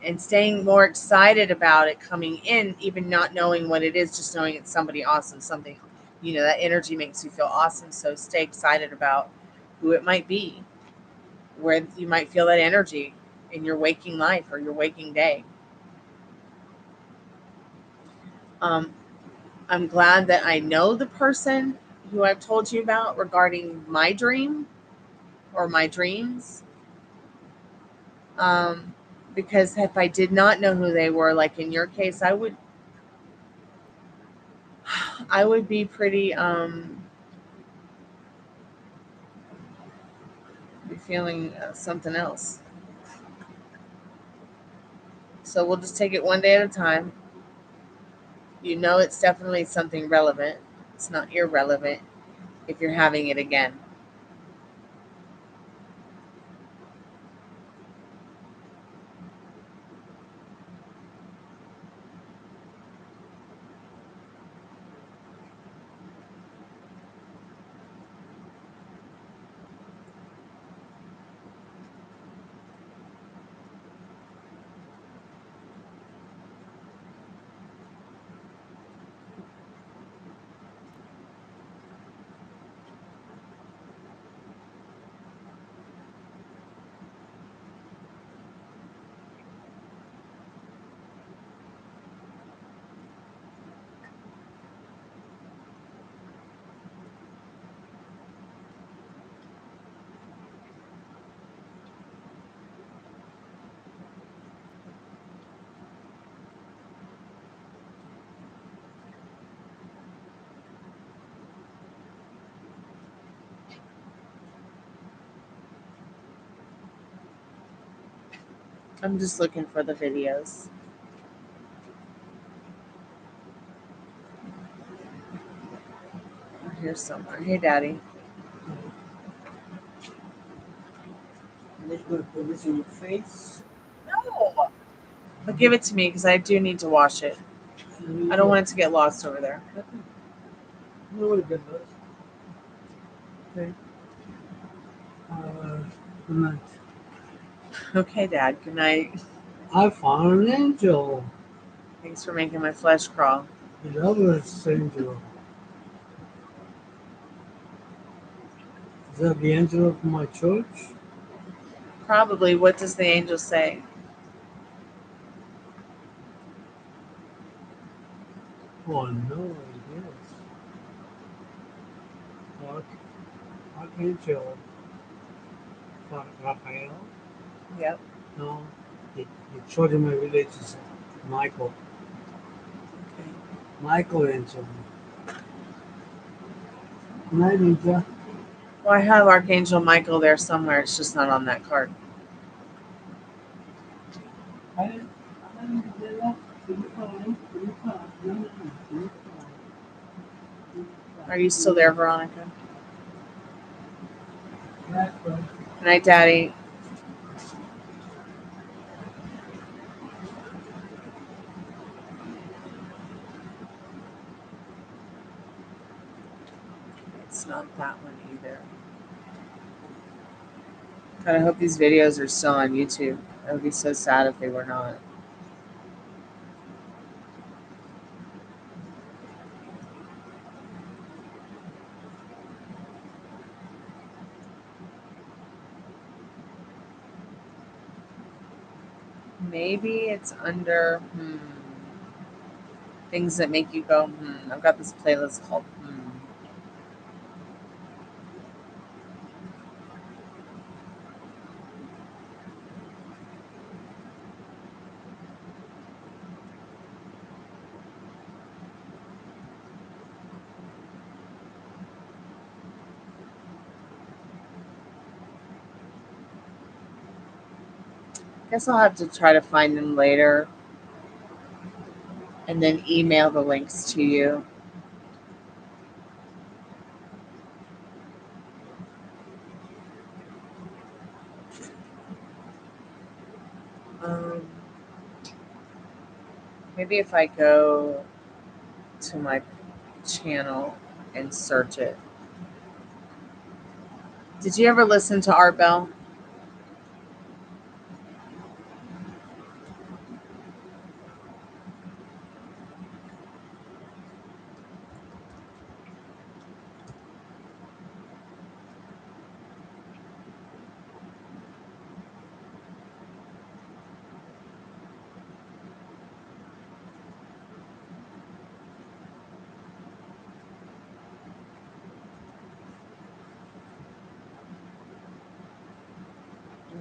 and staying more excited about it coming in, even not knowing what it is, just knowing it's somebody awesome, something, that energy makes you feel awesome. So stay excited about who it might be, where you might feel that energy in your waking life or your waking day. I'm glad that I know the person who I've told you about regarding my dream or my dreams. Because if I did not know who they were, like in your case, I would be pretty be feeling something else. So we'll just take it one day at a time. It's definitely something relevant. It's not irrelevant if you're having it again. I'm just looking for the videos. Here's somewhere. Hey, Daddy. I'm just going to put this in your face. No. But give it to me because I do need to wash it. I don't want it to get lost over there. No, what a good look. Okay. Good night. Okay, Dad. Good night. I found an angel. Thanks for making my flesh crawl. The lover's angel. Is that the angel of my church? Probably. What does the angel say? Oh, no, yes. Archangel. Raphael? Yep. No, the children of my village is Michael. Okay. Michael angel. Good night, Ninja. Well, I have Archangel Michael there somewhere. It's just not on that card. I didn't do that. Are you still there, Veronica? Good night, Daddy. It's not that one either. God, I hope these videos are still on YouTube. I would be so sad if they were not. Maybe it's under things that make you go, I've got this playlist called Guess I'll have to try to find them later and then email the links to you. Maybe if I go to my channel and search it. Did you ever listen to Art Bell?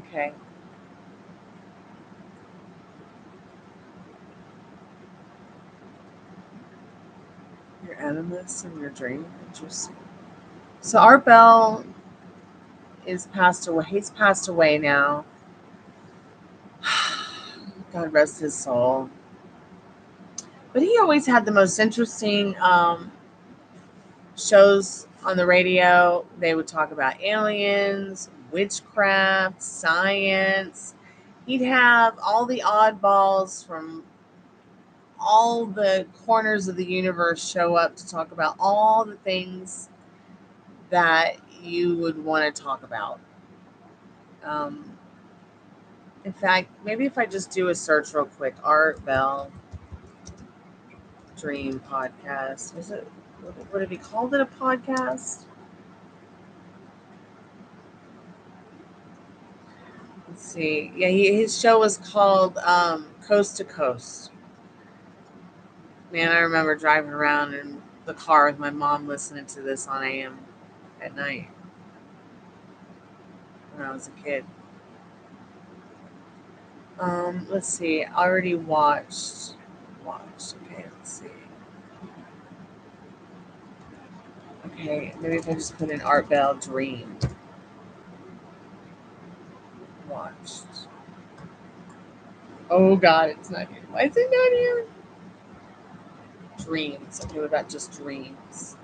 Okay. Your animus and your dream. Interesting. So Art Bell is passed away. He's passed away now. God rest his soul. But he always had the most interesting shows on the radio. They would talk about aliens, witchcraft, science. He'd have all the oddballs from all the corners of the universe show up to talk about all the things that you would want to talk about. In fact, maybe if I just do a search real quick, Art Bell Dream Podcast. Is it? Would it be called it a podcast? Let's see. Yeah, his show was called Coast to Coast. Man, I remember driving around in the car with my mom listening to this on AM at night when I was a kid. Let's see. I already watched. Okay, let's see. Okay, maybe if I just put in Art Bell Dream. Watched. Oh God, it's not here. Why is it not here? Dreams. Okay, what about just dreams?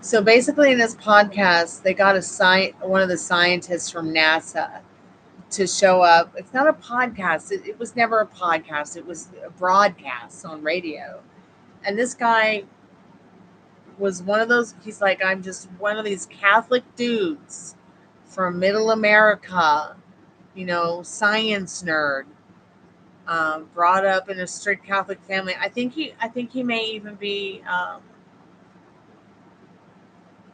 So basically, in this podcast, they got one of the scientists from NASA to show up. It's not a podcast. It was never a podcast. It was a broadcast on radio. And this guy was one of those. He's like, I'm just one of these Catholic dudes from Middle America. Science nerd. Brought up in a strict Catholic family. I think he may even be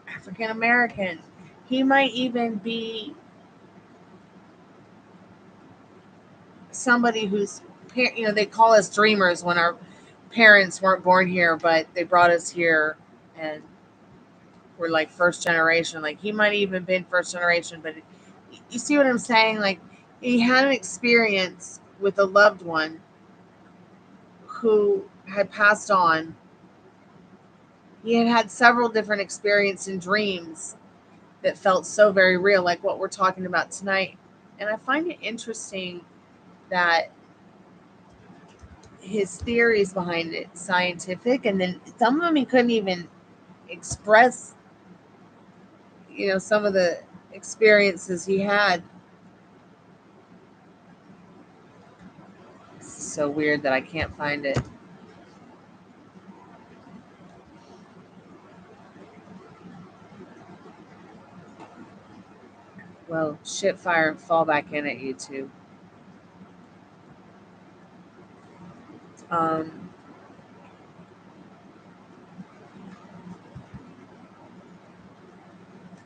African American. He might even be somebody who's, they call us dreamers when our parents weren't born here, but they brought us here and we're like first generation. Like he might even been first generation, but you see what I'm saying? Like he had an experience with a loved one who had passed on, he had several different experiences and dreams that felt so very real, like what we're talking about tonight. And I find it interesting that his theories behind it scientific, and then some of them he couldn't even express, some of the experiences he had. It's so weird that I can't find it. Well, shit, fire, and fall back in at YouTube.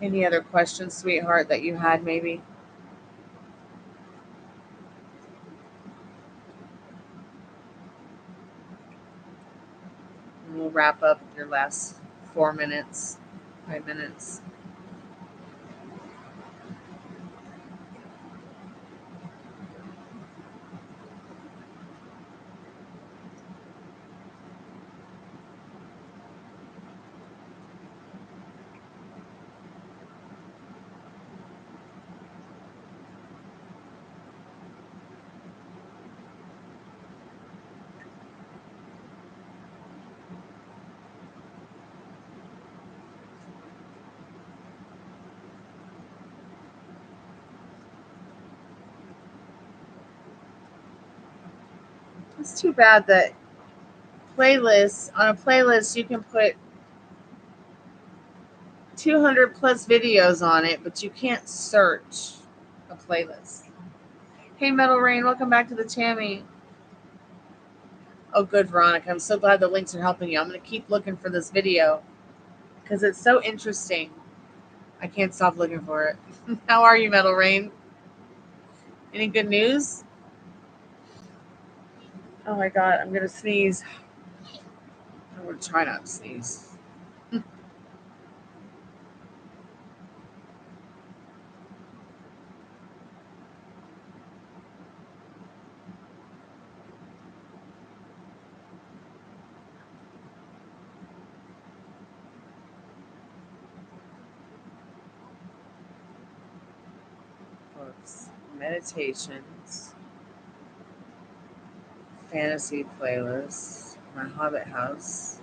Any other questions, sweetheart, that you had maybe? And we'll wrap up your last 4 minutes, 5 minutes. It's too bad that on a playlist you can put 200 plus videos on it, but you can't search a playlist. Hey, Metal Rain, welcome back to the Tammy. Oh, good, Veronica. I'm so glad the links are helping you. I'm going to keep looking for this video because it's so interesting. I can't stop looking for it. How are you, Metal Rain? Any good news? Oh my God, I'm going to sneeze. I'm going to try not to sneeze. Books, meditations, fantasy playlists, my Hobbit house.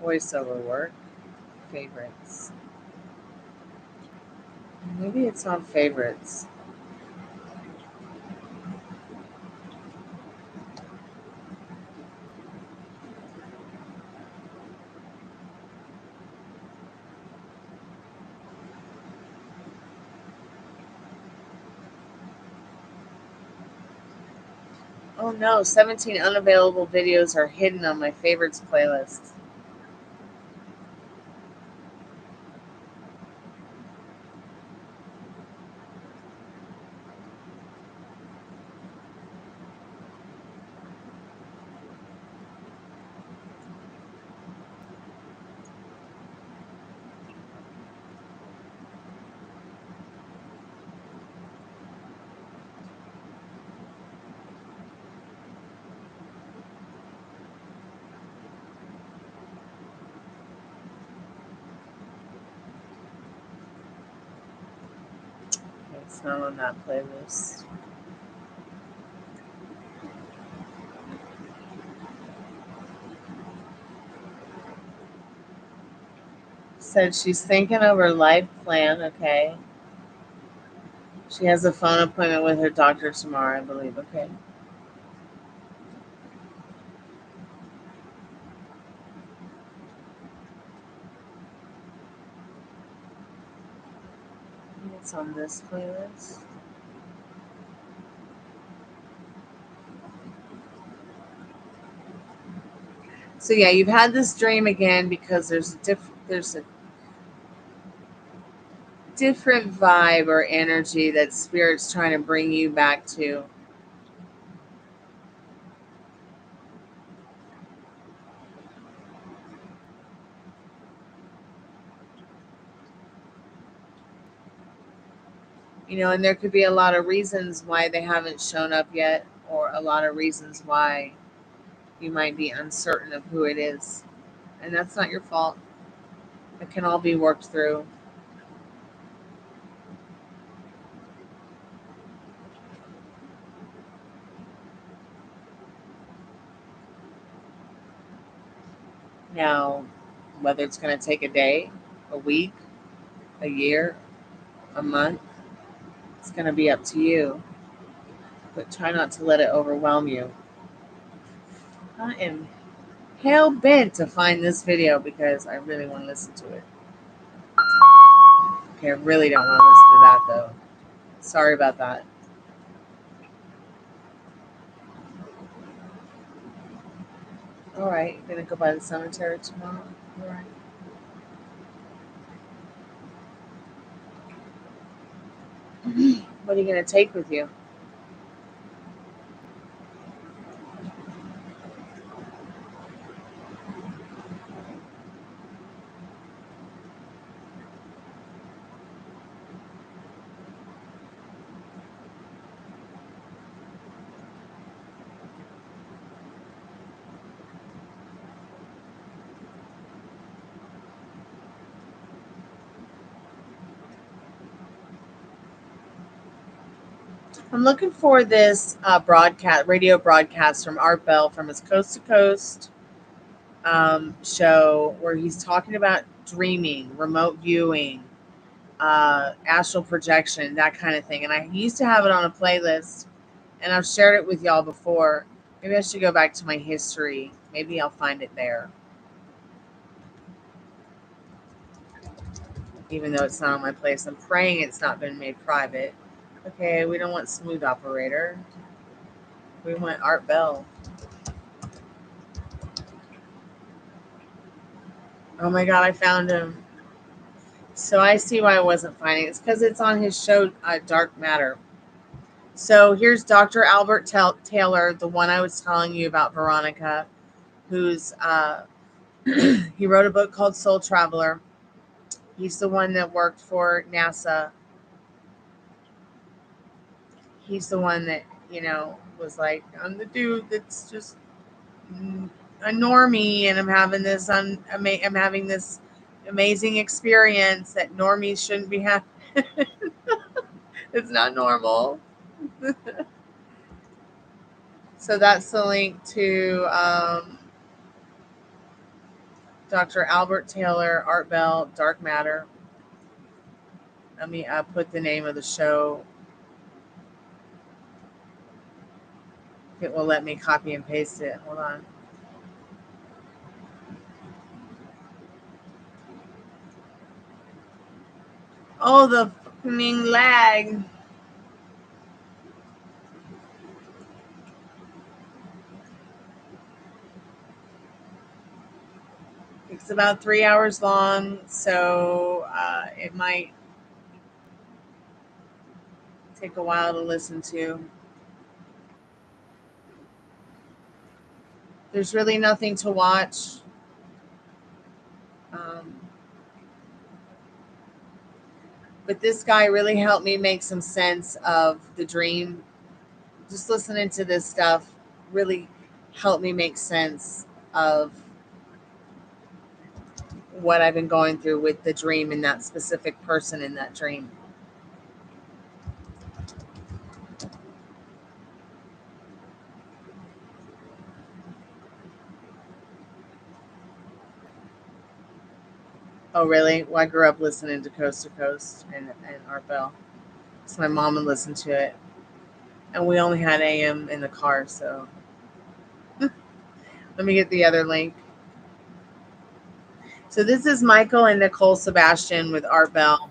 Voiceover work, favorites. Maybe it's on favorites. Oh no, 17 unavailable videos are hidden on my favorites playlist. It's not on that playlist. Said she's thinking of her life plan, okay. She has a phone appointment with her doctor tomorrow, I believe, okay. It's on this playlist. So yeah, you've had this dream again because there's a different vibe or energy that Spirit's trying to bring you back to. You know, and there could be a lot of reasons why they haven't shown up yet, or a lot of reasons why you might be uncertain of who it is. And that's not your fault. It can all be worked through. Now, whether it's going to take a day, a week, a year, a month, it's going to be up to you. But try not to let it overwhelm you. I am hell bent to find this video because I really want to listen to it. Okay, I really don't want to listen to that though. Sorry about that. All right, you're gonna go by the cemetery tomorrow. All right. What are you gonna take with you? I'm looking for this radio broadcast from Art Bell from his Coast to Coast show where he's talking about dreaming, remote viewing, astral projection, that kind of thing. And I used to have it on a playlist, and I've shared it with y'all before. Maybe I should go back to my history. Maybe I'll find it there, even though it's not on my place. I'm praying it's not been made private. Okay, we don't want Smooth Operator. We want Art Bell. Oh my God, I found him. So I see why I wasn't finding it. It's because it's on his show, Dark Matter. So here's Dr. Albert Taylor, the one I was telling you about, Veronica, who's he wrote a book called Soul Traveler. He's the one that worked for NASA. He's the one that, was like, I'm the dude that's just a normie, and I'm having this amazing experience that normies shouldn't be having. It's not normal. So that's the link to Dr. Albert Taylor, Art Bell, Dark Matter. Let me put the name of the show. If it will let me copy and paste it. Hold on. Oh, the fucking lag. It's about 3 hours long, so it might take a while to listen to. There's really nothing to watch. But this guy really helped me make some sense of the dream. Just listening to this stuff really helped me make sense of what I've been going through with the dream and that specific person in that dream. Oh, really? Well, I grew up listening to Coast and Art Bell. So my mom would listen to it. And we only had AM in the car, so. Let me get the other link. So this is Michael and Nicole Sebastian with Art Bell.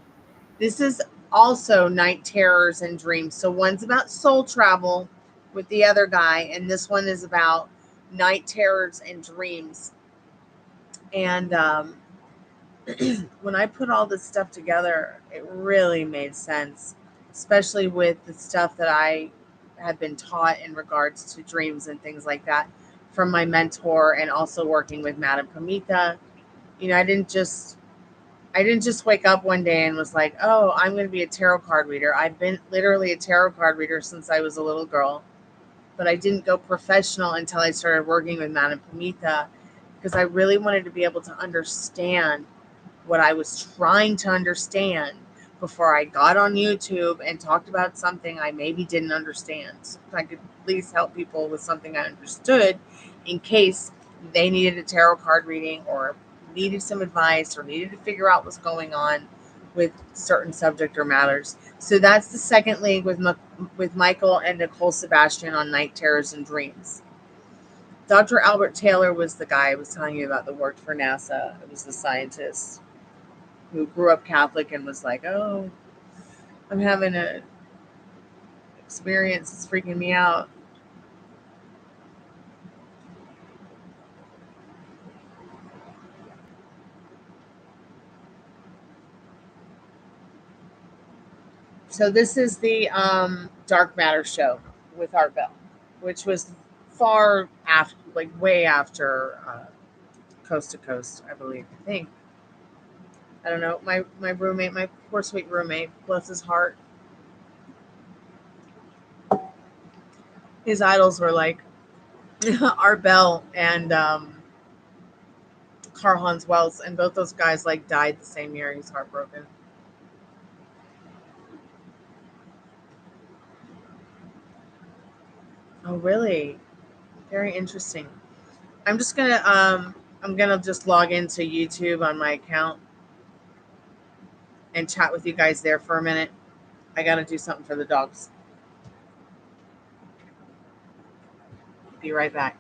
This is also Night Terrors and Dreams. So one's about soul travel with the other guy, and this one is about night terrors and dreams. And when I put all this stuff together, it really made sense, especially with the stuff that I had been taught in regards to dreams and things like that from my mentor, and also working with Madam Pamita. You know, I didn't just wake up one day and was like, "Oh, I'm going to be a tarot card reader." I've been literally a tarot card reader since I was a little girl, but I didn't go professional until I started working with Madam Pamita, because I really wanted to be able to understand what I was trying to understand before I got on YouTube and talked about something I maybe didn't understand. So I could at least help people with something I understood in case they needed a tarot card reading, or needed some advice, or needed to figure out what's going on with certain subject or matters. So that's the second league with Michael and Nicole Sebastian on Night Terrors and Dreams. Dr. Albert Taylor was the guy I was telling you about that worked for NASA. It was the scientist who grew up Catholic and was like, "Oh, I'm having a experience. It's freaking me out." So this is the Dark Matter show with Art Bell, which was far after, like way after Coast to Coast, I believe. I think. I don't know. My roommate, my poor sweet roommate, bless his heart, his idols were like Art Bell and Karl Hans Wells, and both those guys like died the same year. He's heartbroken. Oh, really? Very interesting. I'm gonna just log into YouTube on my account and chat with you guys there for a minute. I gotta do something for the dogs. Be right back.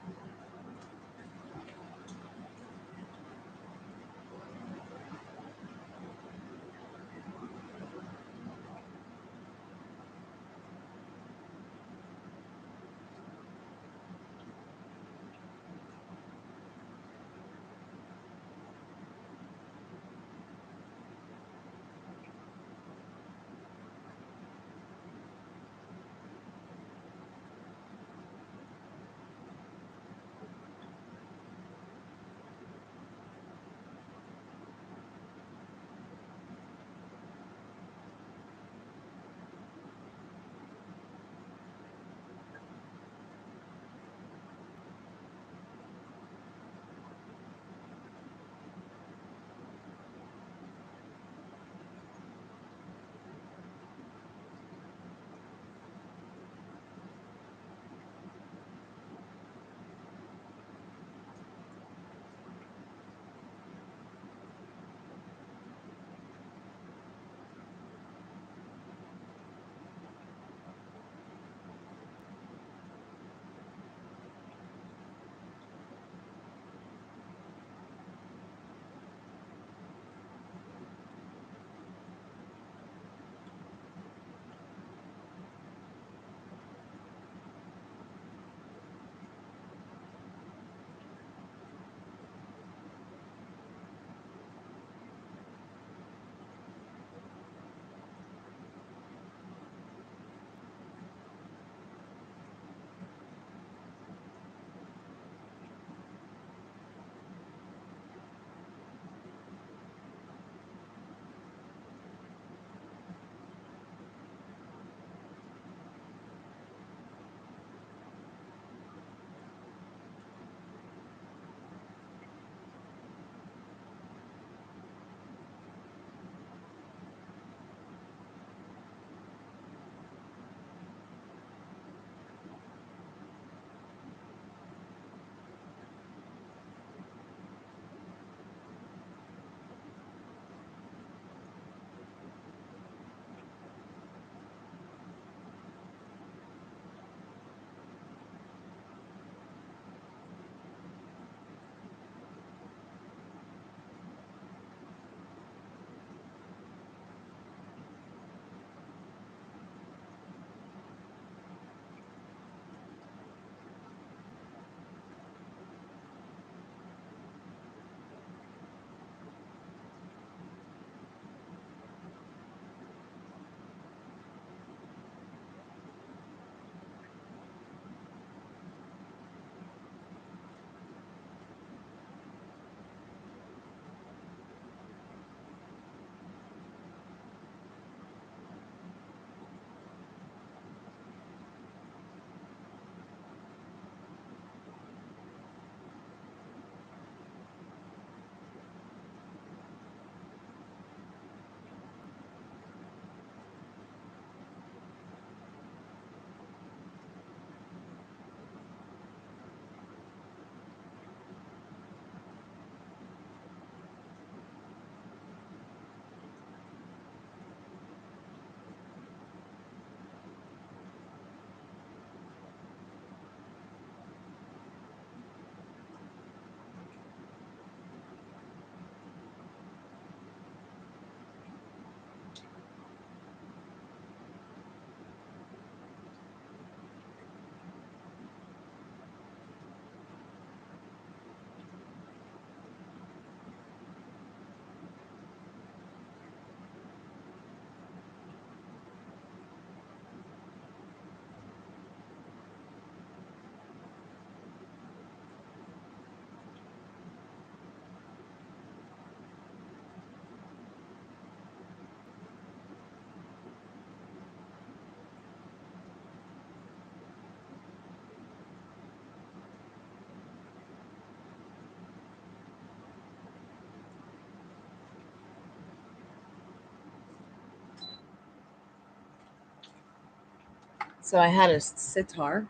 So I had a sitar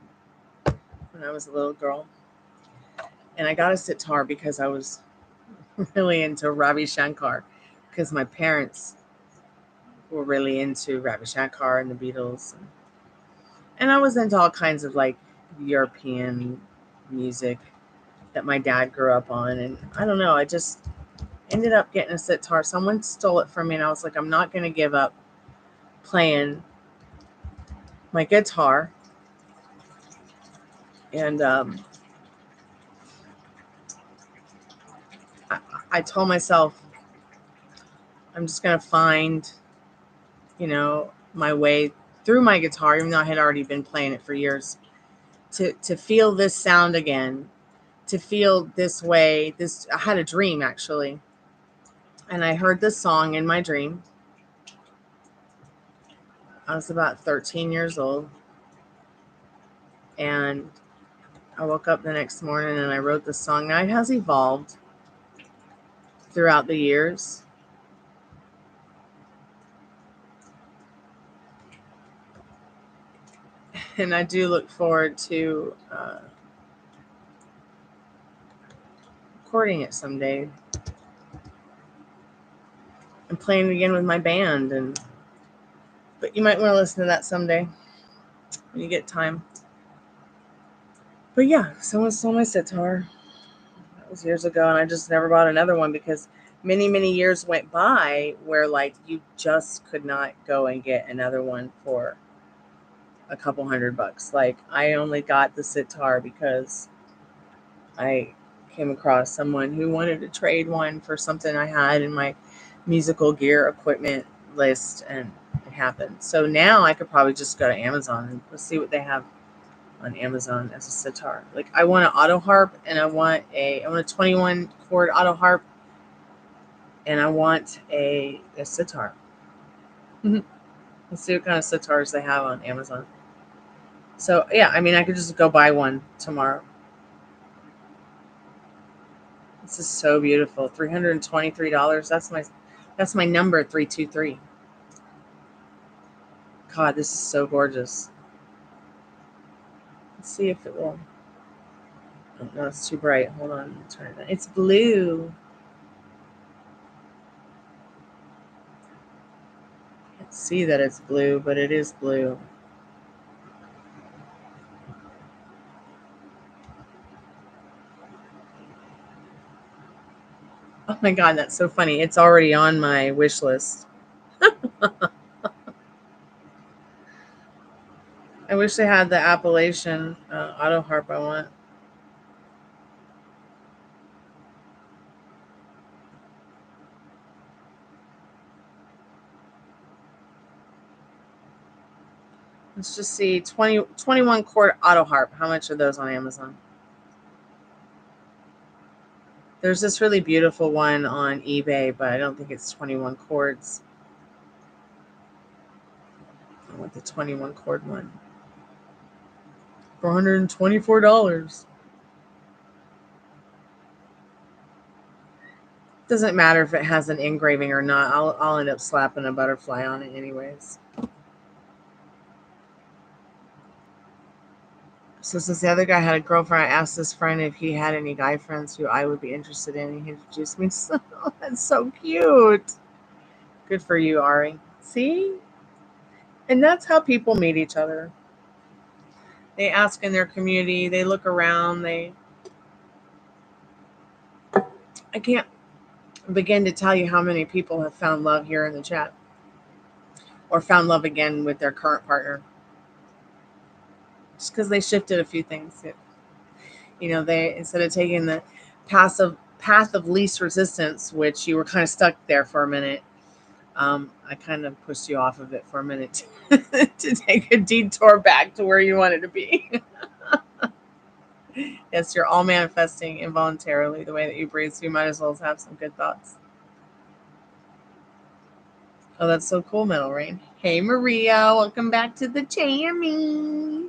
when I was a little girl. And I got a sitar because I was really into Ravi Shankar, because my parents were really into Ravi Shankar and the Beatles. And I was into all kinds of like European music that my dad grew up on. And I don't know, I just ended up getting a sitar. Someone stole it from me, and I was like, I'm not going to give up playing my guitar. And I told myself, I'm just going to find, my way through my guitar, even though I had already been playing it for years, to feel this sound again, to feel this way. I had a dream, actually, and I heard this song in my dream. I was about 13 years old, and I woke up the next morning and I wrote the song. Now, it has evolved throughout the years. And I do look forward to recording it someday and playing it again with my band. But you might want to listen to that someday when you get time. But yeah, someone stole my sitar. That was years ago, and I just never bought another one because many, many years went by where like you just could not go and get another one for a couple $100. Like, I only got the sitar because I came across someone who wanted to trade one for something I had in my musical gear equipment list, and it happened. So now I could probably just go to Amazon and let's see what they have on Amazon as a sitar. Like, I want an auto harp, and I want a 21 chord auto harp, and I want a sitar. Let's see what kind of sitars they have on Amazon. So yeah, I mean, I could just go buy one tomorrow. This is so beautiful. $323. That's my number, 323. God, this is so gorgeous. Let's see if it will. Oh, no, it's too bright. Hold on. Turn it on. It's blue. Can't see that it's blue, but it is blue. Oh my God, that's so funny. It's already on my wish list. I wish they had the Appalachian auto harp I want. Let's just see, 21 chord auto harp. How much are those on Amazon? There's this really beautiful one on eBay, but I don't think it's 21 chords. I want the 21 chord one. $424. Doesn't matter if it has an engraving or not. I'll end up slapping a butterfly on it anyways. So since the other guy had a girlfriend, I asked this friend if he had any guy friends who I would be interested in. He introduced me. So that's so cute. Good for you, Ari. See? And that's how people meet each other. They ask in their community. They look around. I can't begin to tell you how many people have found love here in the chat, or found love again with their current partner, just because they shifted a few things. They, instead of taking the path of least resistance, which you were kind of stuck there for a minute, I kind of pushed you off of it for a minute to take a detour back to where you wanted to be. Yes, you're all manifesting involuntarily the way that you breathe, so you might as well have some good thoughts. Oh, that's so cool, Metal Rain. Hey, Maria, welcome back to the Jammy.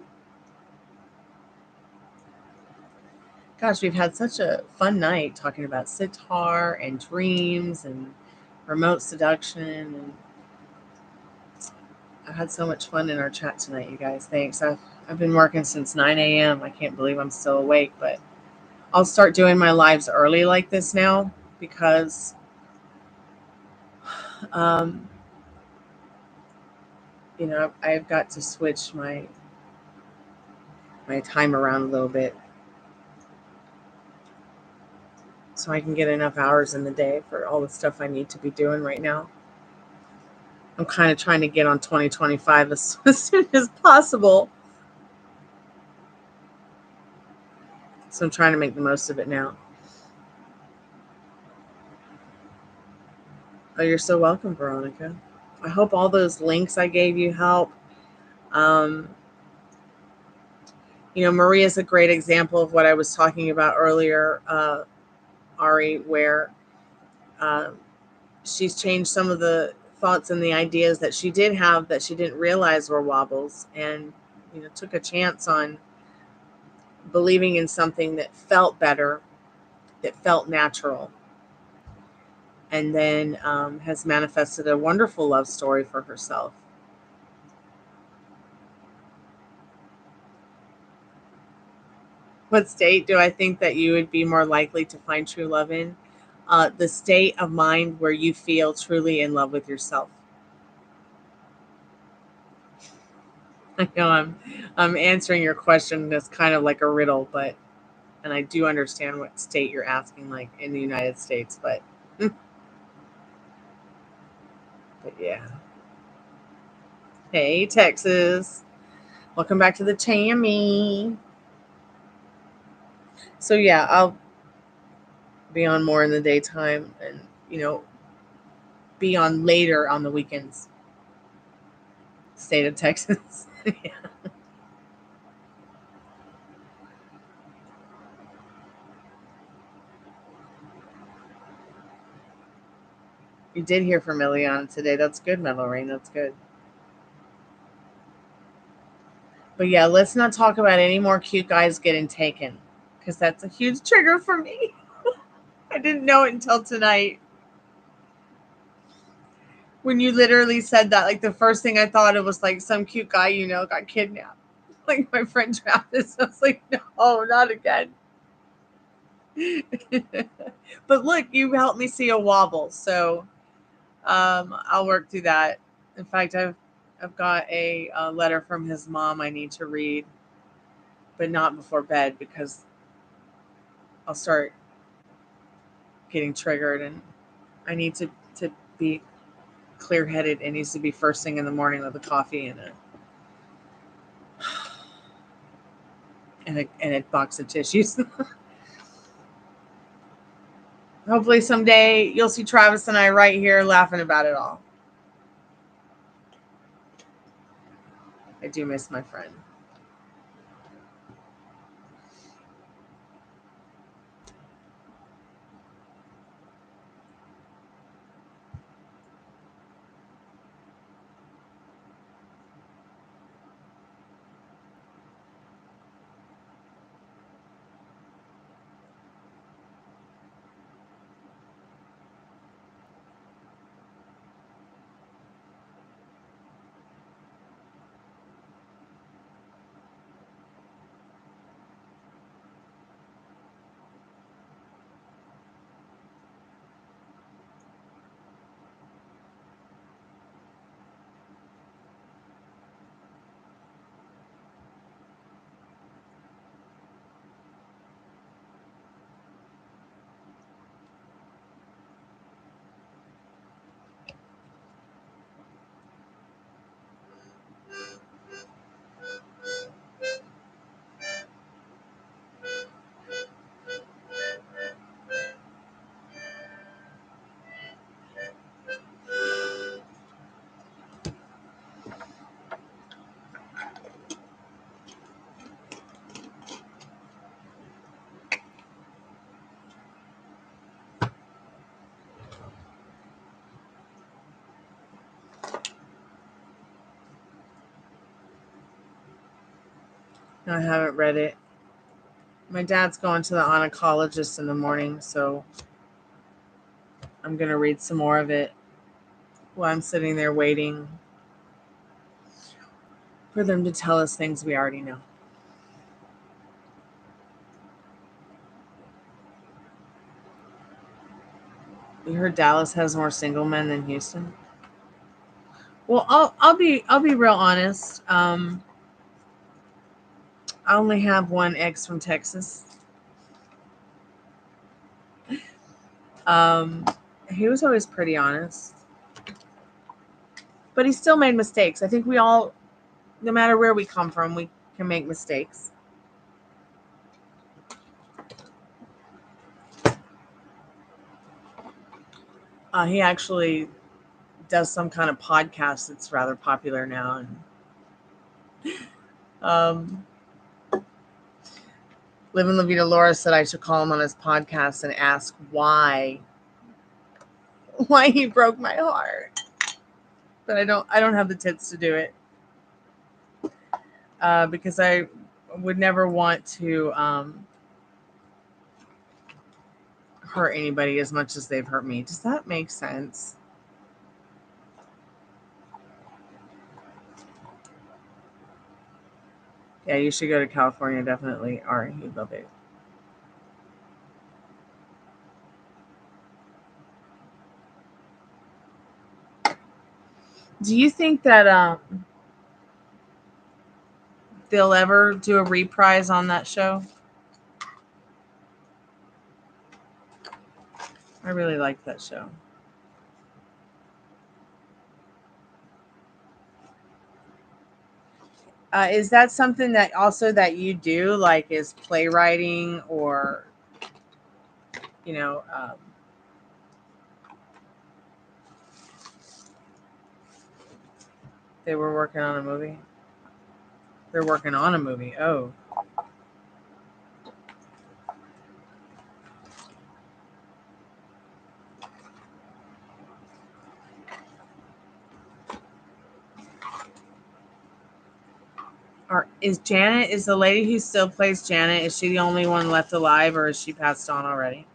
Gosh, we've had such a fun night talking about sitar and dreams and remote seduction. And I've had so much fun in our chat tonight, you guys. Thanks. I've been working since 9 a.m. I can't believe I'm still awake, but I'll start doing my lives early like this now because you know, I've got to switch my time around a little bit so I can get enough hours in the day for all the stuff I need to be doing right now. I'm kind of trying to get on 2025 as soon as possible. So I'm trying to make the most of it now. Oh, you're so welcome, Veronica. I hope all those links I gave you help. You know, Maria's a great example of what I was talking about earlier, Ari, where she's changed some of the thoughts and the ideas that she did have that she didn't realize were wobbles, and, you know, took a chance on believing in something that felt better, that felt natural, and then has manifested a wonderful love story for herself. What state do I think that you would be more likely to find true love in? The state of mind where you feel truly in love with yourself. I know I'm answering your question that's kind of like a riddle, and I do understand what state you're asking, like in the United States, but yeah. Hey, Texas. Welcome back to the Tammy. So yeah, I'll be on more in the daytime and, you know, be on later on the weekends. State of Texas. Yeah. You did hear from Ileana today. That's good, Metal Rain. That's good. But yeah, let's not talk about any more cute guys getting taken, because that's a huge trigger for me. I didn't know it until tonight. When you literally said that, like the first thing I thought it was like some cute guy, you know, got kidnapped. Like my friend Travis. I was like, no, not again. But look, you helped me see a wobble, so I'll work through that. In fact, I've got a letter from his mom I need to read, but not before bed because I'll start getting triggered, and I need to be clear-headed. It needs to be first thing in the morning with a coffee and a box of tissues. Hopefully someday you'll see Travis and I right here laughing about it all. I do miss my friend. I haven't read it. My dad's going to the oncologist in the morning, so I'm going to read some more of it while I'm sitting there waiting. for them to tell us things we already know. You heard Dallas has more single men than Houston? Well, I'll be real honest. I only have one ex from Texas. He was always pretty honest, but he still made mistakes. I think we all, no matter where we come from, we can make mistakes. He actually does some kind of podcast that's rather popular now, and Live and La Vida Laura said I should call him on his podcast and ask why he broke my heart. But I don't have the tits to do it, because I would never want to hurt anybody as much as they've hurt me. Does that make sense? Yeah, you should go to California, definitely. Ari, you'd love it. Do you think that they'll ever do a reprise on that show? I really liked that show. Is that something that also that you do, like, is playwriting, or you know, they were working on a movie? They're working on a movie. Oh. Is the lady who still plays Janet, is she the only one left alive, or is she passed on already?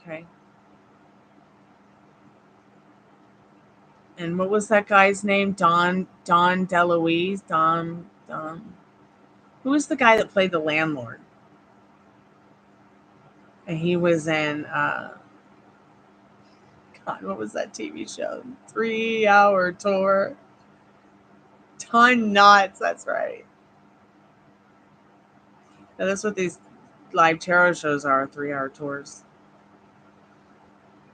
Okay. And what was that guy's name? Don DeLuise? Don. Who was the guy that played the landlord? And he was in God, what was that TV show? 3-hour tour. Ton Knots, that's right. Now, that's what these live tarot shows are, 3-hour tours.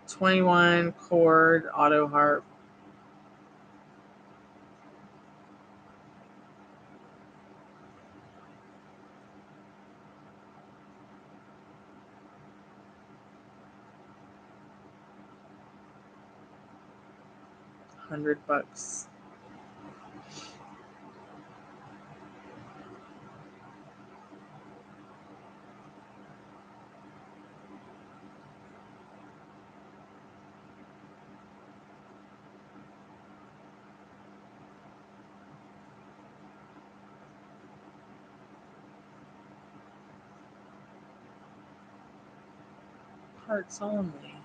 21 chord auto harp. $100. Parts only.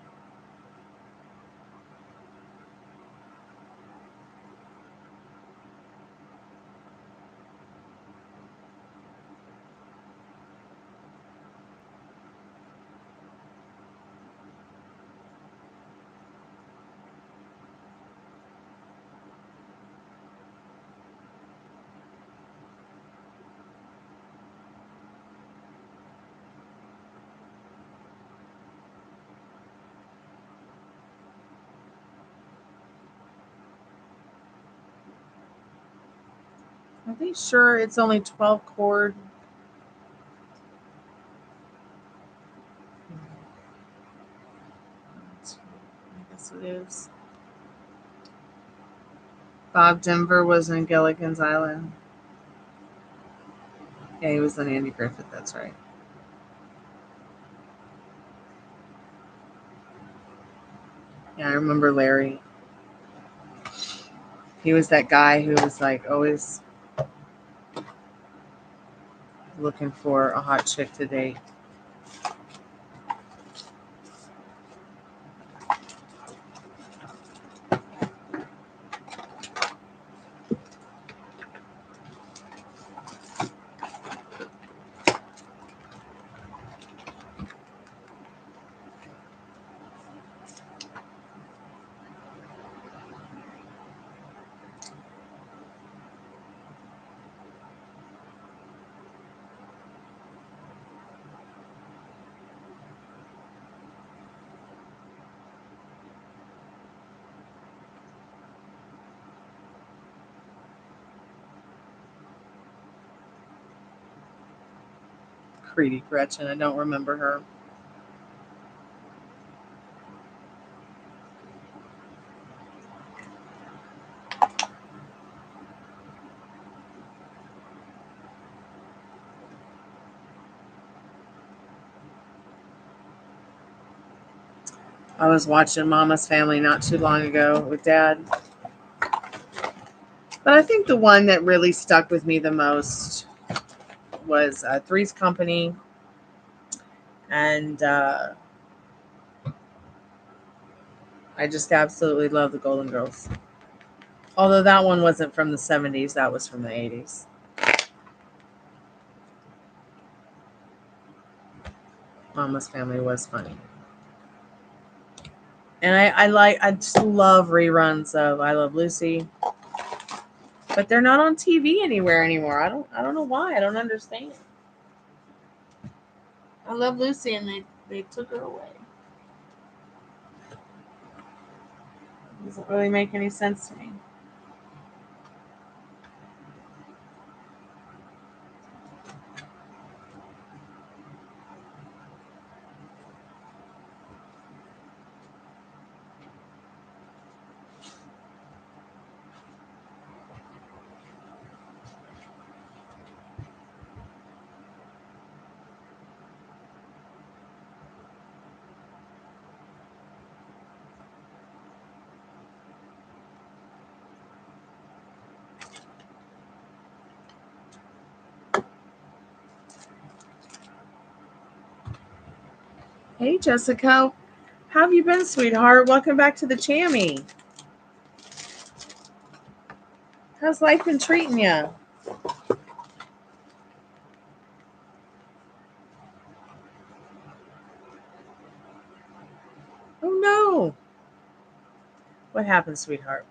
Are they sure it's only 12 chord? I guess it is. Bob Denver was in Gilligan's Island. Yeah, he was on Andy Griffith. That's right. Yeah, I remember Larry. He was that guy who was like always looking for a hot chick to date. Creedy Gretchen. I don't remember her. I was watching Mama's Family not too long ago with Dad. But I think the one that really stuck with me the most was Three's Company and I just absolutely love the Golden Girls. Although that one wasn't from the 70s, that was from the 80s. Mama's Family was funny. And I just love reruns of I Love Lucy. But they're not on TV anywhere anymore. I don't know why. I don't understand. I Love Lucy and they took her away. It doesn't really make any sense to me. Hey, Jessica. How have you been, sweetheart? Welcome back to the Chammy. How's life been treating you? Oh, no. What happened, sweetheart?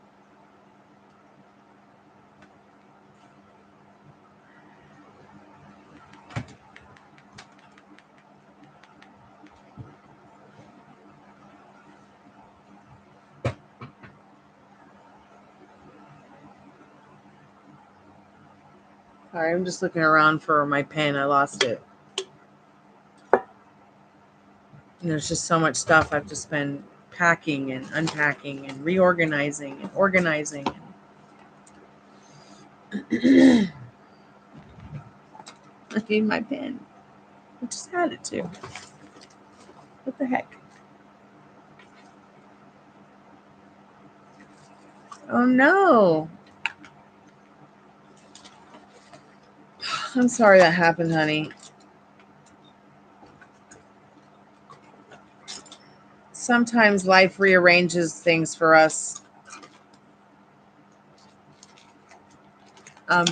Sorry, I'm just looking around for my pen. I lost it. And there's just so much stuff. I've just been packing and unpacking and reorganizing and organizing. I need my pen. I just had it too. What the heck? Oh no. I'm sorry that happened, honey. Sometimes life rearranges things for us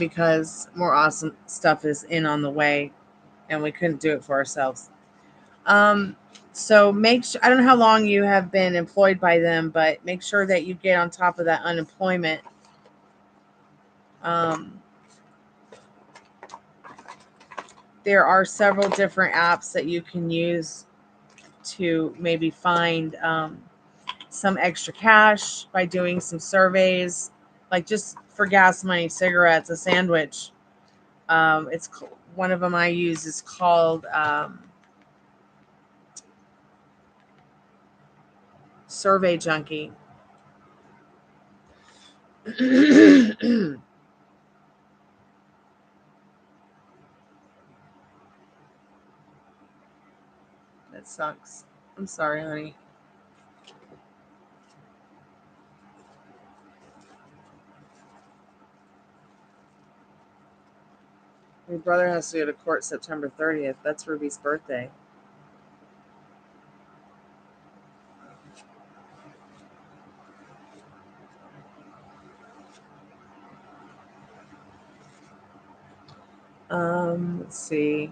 because more awesome stuff is in on the way and we couldn't do it for ourselves. So make sure, I don't know how long you have been employed by them, but make sure that you get on top of that unemployment. There are several different apps that you can use to maybe find some extra cash by doing some surveys, like just for gas money, cigarettes, a sandwich. It's one of them I use is called Survey Junkie. That sucks. I'm sorry, honey. Your brother has to go to court September 30th. That's Ruby's birthday. Let's see.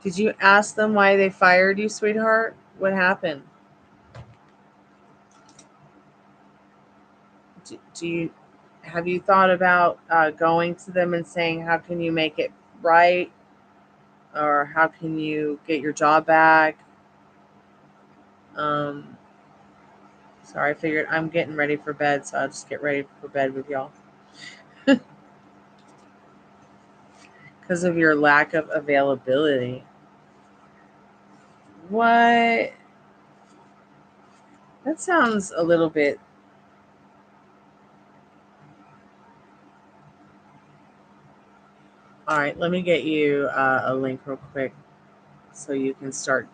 Did you ask them why they fired you, sweetheart? What happened? Have you thought about going to them and saying, how can you make it right? Or how can you get your job back? Sorry, I figured I'm getting ready for bed, so I'll just get ready for bed with y'all. Because of your lack of availability. What? That sounds a little bit... All right, let me get you a link real quick so you can start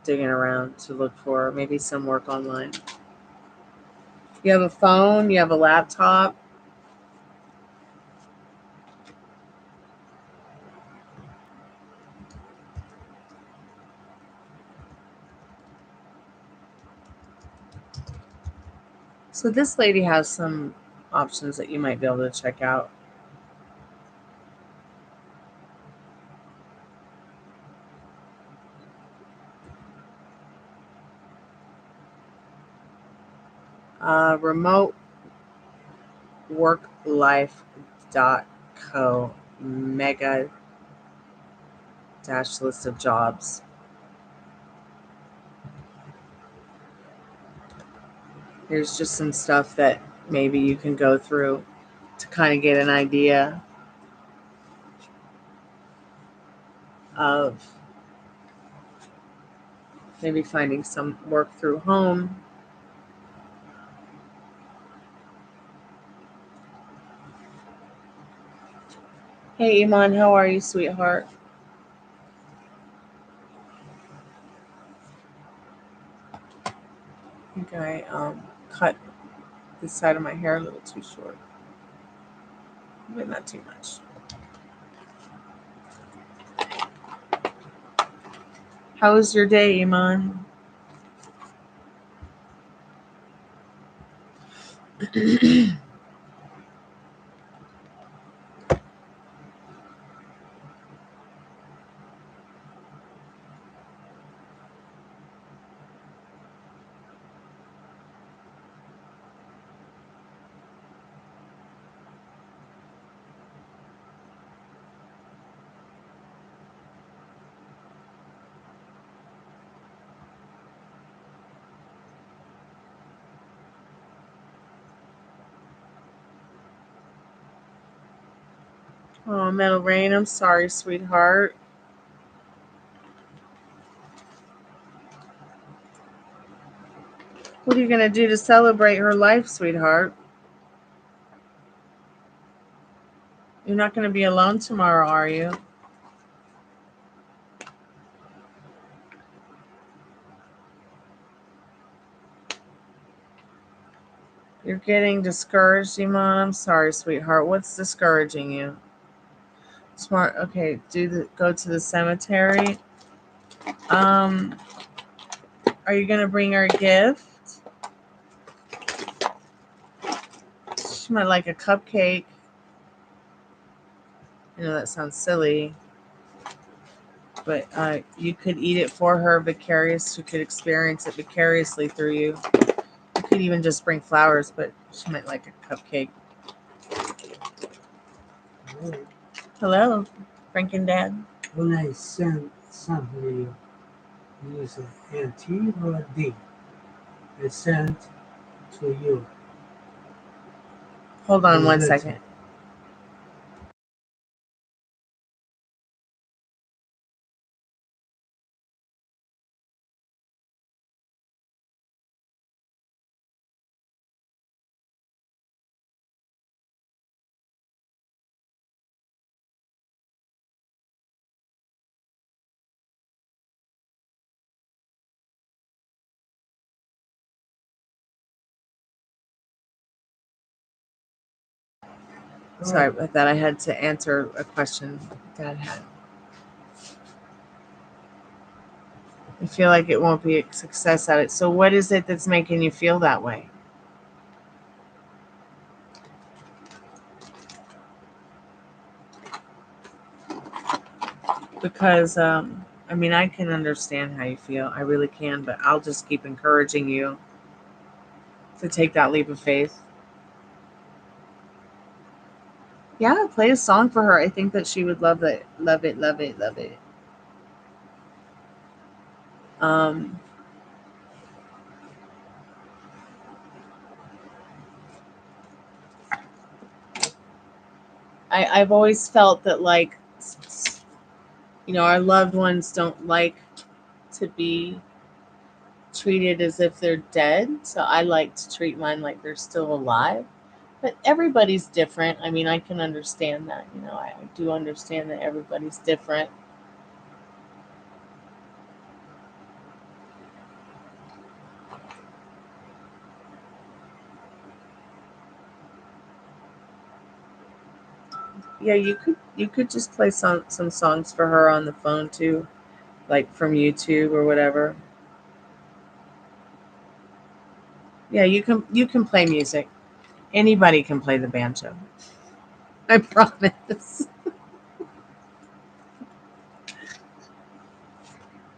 digging around to look for maybe some work online. You have a phone? You have a laptop? So this lady has some options that you might be able to check out. remoteworklife.co mega dash list of jobs. Here's just some stuff that maybe you can go through to kind of get an idea of maybe finding some work through home. Hey Iman, how are you, sweetheart? I think I cut this side of my hair a little too short, but not too much. How was your day, Iman? Oh, Metal Rain, I'm sorry, sweetheart. What are you going to do to celebrate her life, sweetheart? You're not going to be alone tomorrow, are you? You're getting discouraged, Iman? I'm sorry, sweetheart. What's discouraging you? Smart. Okay, go to the cemetery. Are you going to bring her a gift? She might like a cupcake. I know that sounds silly, but you could eat it for her vicariously. She could experience it vicariously through you. You could even just bring flowers, but she might like a cupcake. Hello, Franken Dad. When I send somebody use a T or a D, I send to you. Hold on one second. Sorry about that. I had to answer a question Dad had. I feel like it won't be a success at it. So what is it that's making you feel that way? Because I mean, I can understand how you feel. I really can, but I'll just keep encouraging you to take that leap of faith. Yeah, play a song for her. I think that she would love it. Love it, love it, love it. Um I've always felt that, like, our loved ones don't like to be treated as if they're dead. So I like to treat mine like they're still alive. But everybody's different. I mean, I can understand that. I do understand that everybody's different. Yeah, you could just play some songs for her on the phone too, like from YouTube or whatever. Yeah, you can play music. Anybody can play the banjo. I promise.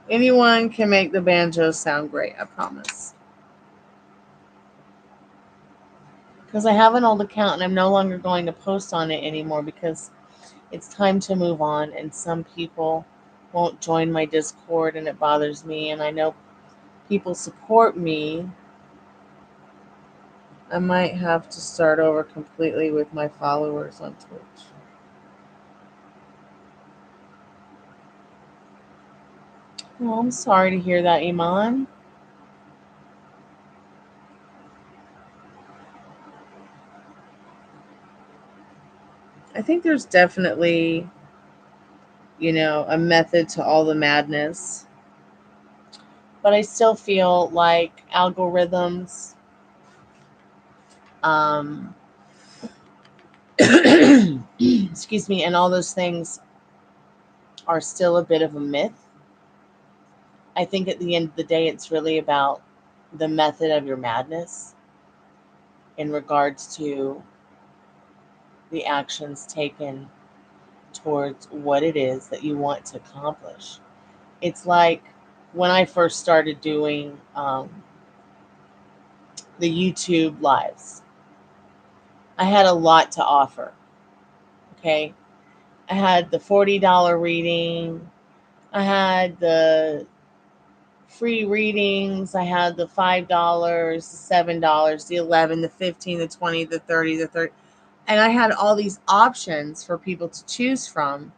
Anyone can make the banjo sound great. I promise. Because I have an old account and I'm no longer going to post on it anymore because it's time to move on, and some people won't join my Discord and it bothers me, and I know people support me. I might have to start over completely with my followers on Twitch. Well, I'm sorry to hear that, Iman. I think there's definitely, a method to all the madness. But I still feel like algorithms, um, excuse me, and all those things are still a bit of a myth. I think at the end of the day, it's really about the method of your madness in regards to the actions taken towards what it is that you want to accomplish. It's like when I first started doing the YouTube lives, I had a lot to offer. Okay. I had the $40 reading, I had the free readings, I had the $5, the $7, the 11, the 15, the 20, the 30, the 30. And I had all these options for people to choose from,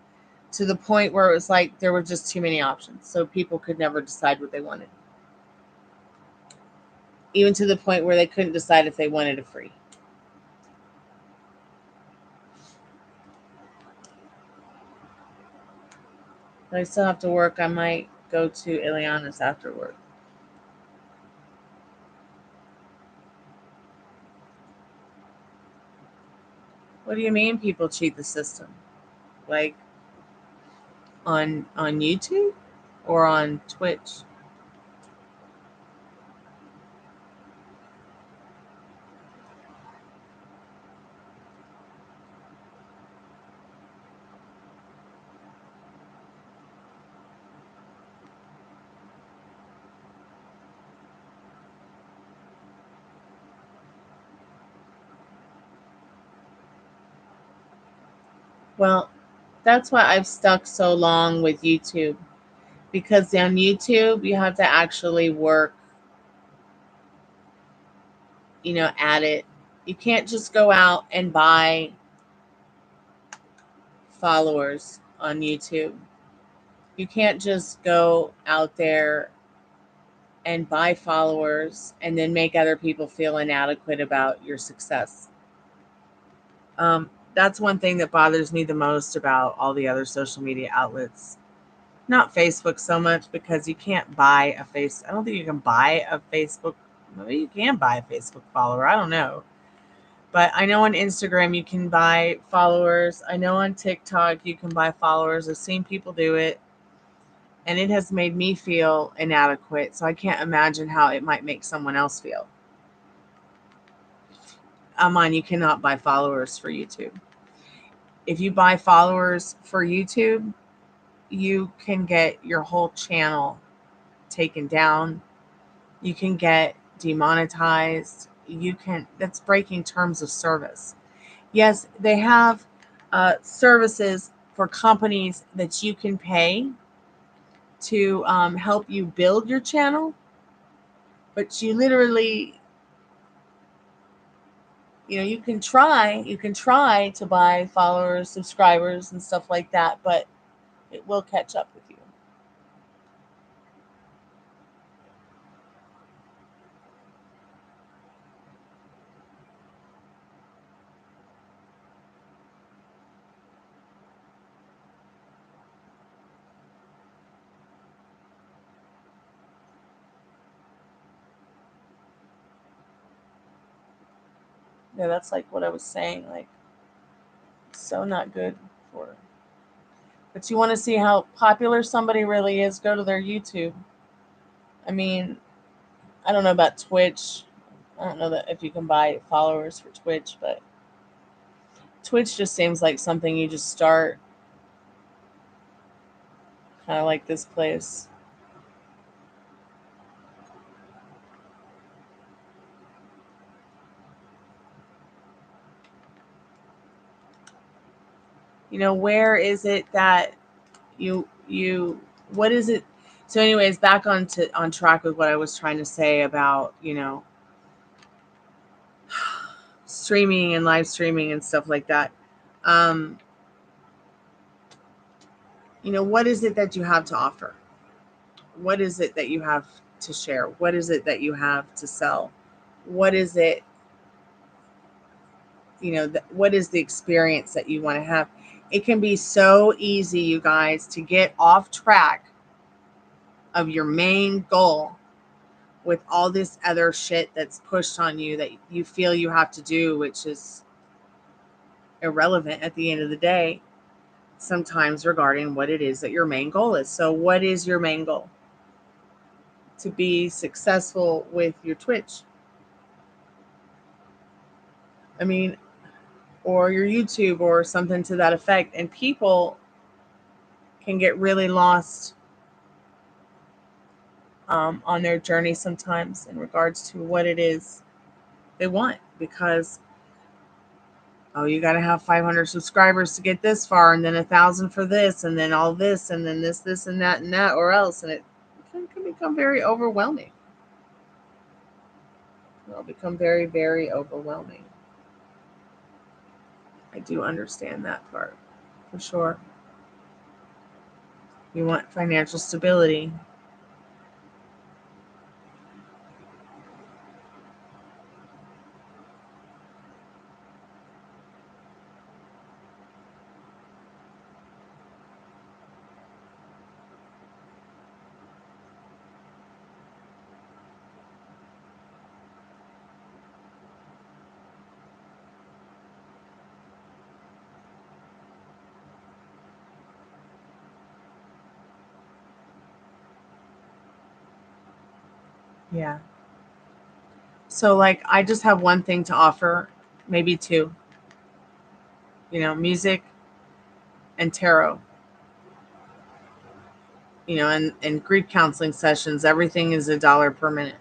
to the point where it was like there were just too many options. So people could never decide what they wanted. Even to the point where they couldn't decide if they wanted a free. But I still have to work. I might go to Ileana's after work. What do you mean people cheat the system? Like on YouTube or on Twitch? Well, that's why I've stuck so long with YouTube, because on YouTube you have to actually work, at it. You can't just go out and buy followers on YouTube. You can't just go out there and buy followers and then make other people feel inadequate about your success. That's one thing that bothers me the most about all the other social media outlets. Not Facebook so much, because you can't buy a face. I don't think you can buy a Facebook. Maybe you can buy a Facebook follower. I don't know. But I know on Instagram you can buy followers. I know on TikTok you can buy followers. I've seen people do it. And it has made me feel inadequate. So I can't imagine how it might make someone else feel. Amon, you cannot buy followers for YouTube. If you buy followers for YouTube, you can get your whole channel taken down. You can get demonetized. That's breaking terms of service. Yes, they have services for companies that you can pay to help you build your channel, but you literally, you can try to buy followers, subscribers, and stuff like that, but it will catch up with you. Yeah, that's like what I was saying, like, so not good for. But you want to see how popular somebody really is, go to their YouTube. I mean, I don't know about Twitch. I don't know that if you can buy followers for Twitch, but Twitch just seems like something you just start, kind of like this place. Where is it that what is it? So anyways, back on track with what I was trying to say about, streaming and live streaming and stuff like that. What is it that you have to offer? What is it that you have to share? What is it that you have to sell? What is it, what is the experience that you want to have? It can be so easy, you guys, to get off track of your main goal with all this other shit that's pushed on you that you feel you have to do, which is irrelevant at the end of the day, sometimes regarding what it is that your main goal is. So what is your main goal? To be successful with your Twitch. I mean, or your YouTube or something to that effect. And people can get really lost on their journey sometimes in regards to what it is they want, because you got to have 500 subscribers to get this far, and then 1,000 for this, and then all this, and then this and that, or else, and it can become very overwhelming. It'll become very, very overwhelming. I do understand that part, for sure. You want financial stability. Yeah. So, like, I just have one thing to offer, maybe two. Music and tarot. And grief counseling sessions. Everything is $1 per minute.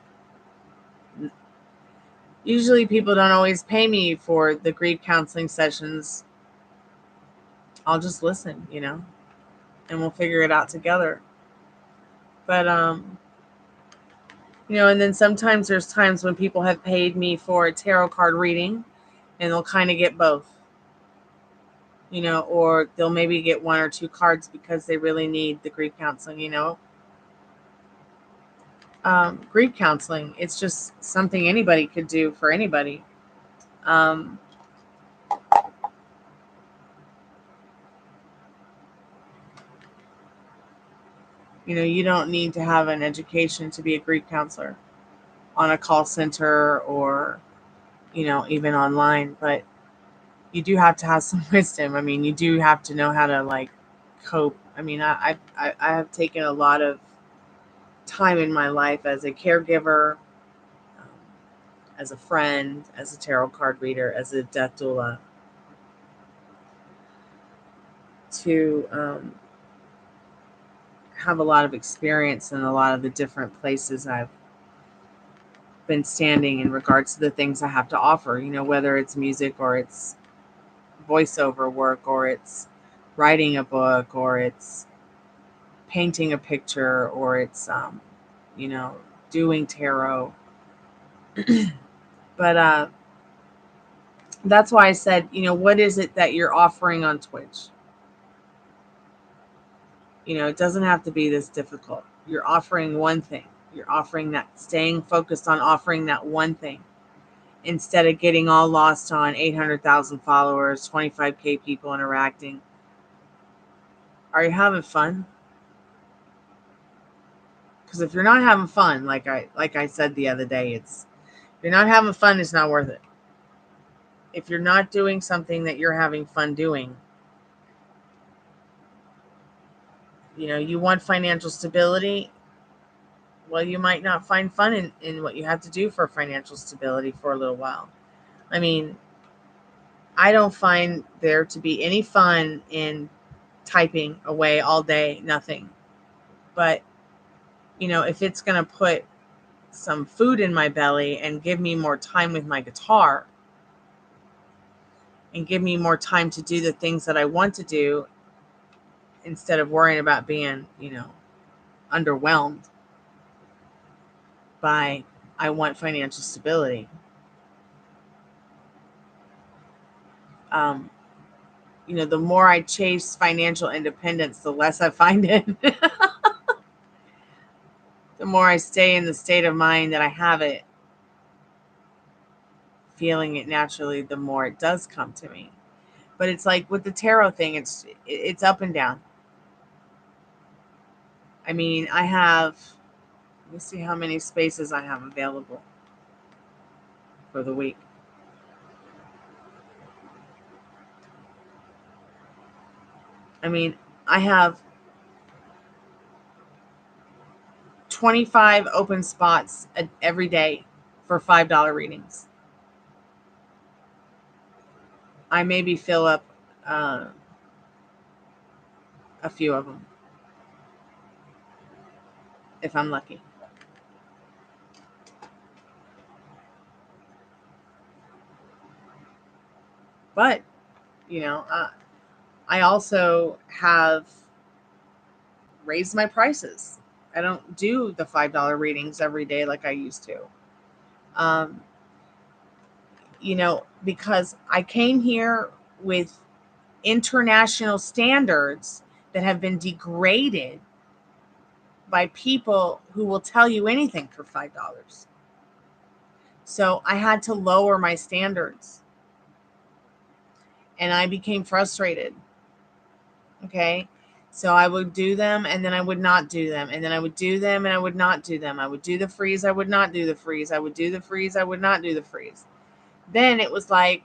Usually people don't always pay me for the grief counseling sessions. I'll just listen, and we'll figure it out together. But and then sometimes there's times when people have paid me for a tarot card reading, and they'll kind of get both. Or they'll maybe get one or two cards because they really need the grief counseling. Grief counseling, it's just something anybody could do for anybody. You don't need to have an education to be a grief counselor on a call center or even online, but you do have to have some wisdom. I mean, you do have to know how to like cope. I mean, I have taken a lot of time in my life as a caregiver, as a friend, as a tarot card reader, as a death doula, to have a lot of experience in a lot of the different places I've been standing in regards to the things I have to offer, whether it's music or it's voiceover work or it's writing a book or it's painting a picture or it's doing tarot. But that's why I said, what is it that you're offering on Twitch? It doesn't have to be this difficult. You're offering one thing. You're offering that, staying focused on offering that one thing instead of getting all lost on 800,000 followers, 25K people interacting. Are you having fun? Because if you're not having fun, like I said the other day, if you're not having fun, it's not worth it. If you're not doing something that you're having fun doing, you want financial stability. Well, you might not find fun in what you have to do for financial stability for a little while. I mean, I don't find there to be any fun in typing away all day, nothing. But, if it's going to put some food in my belly and give me more time with my guitar and give me more time to do the things that I want to do instead of worrying about being, underwhelmed by I want financial stability. The more I chase financial independence, the less I find it. The more I stay in the state of mind that I have it, feeling it naturally, the more it does come to me. But it's like with the tarot thing, it's up and down. I mean, let me see how many spaces I have available for the week. I mean, I have 25 open spots every day for $5 readings. I maybe fill up a few of them if I'm lucky. But, I also have raised my prices. I don't do the $5 readings every day like I used to. Because I came here with international standards that have been degraded by people who will tell you anything for $5. So I had to lower my standards. And I became frustrated. Okay? So I would do them and then I would not do them. And then I would do them and I would not do them. I would do the freeze, I would not do the freeze. I would do the freeze, I would not do the freeze. Then it was like,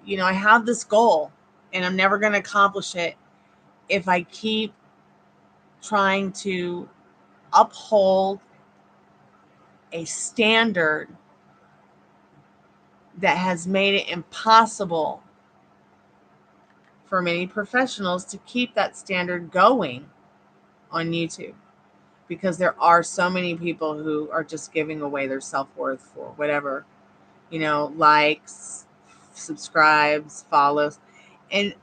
I have this goal and I'm never going to accomplish it if I keep trying to uphold a standard that has made it impossible for many professionals to keep that standard going on YouTube, because there are so many people who are just giving away their self-worth for whatever, likes, subscribes, follows. And,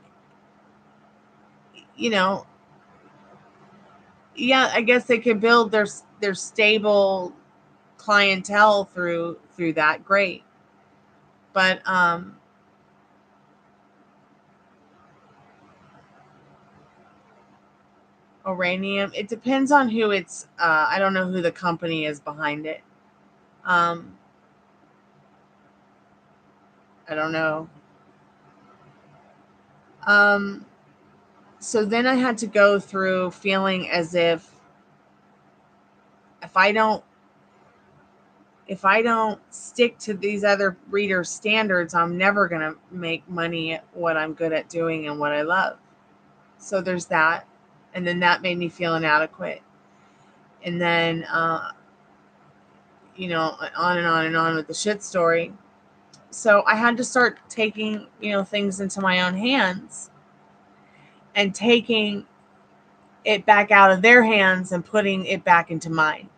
yeah, I guess they can build their stable clientele through that. Great. But, uranium, it depends on who it's, I don't know who the company is behind it. I don't know. So then I had to go through feeling as if if I don't stick to these other reader standards, I'm never going to make money at what I'm good at doing and what I love. So there's that. And then that made me feel inadequate. And then, you know, on and on and on with the shit story. So I had to start taking, you know, things into my own hands and taking it back out of their hands and putting it back into mine.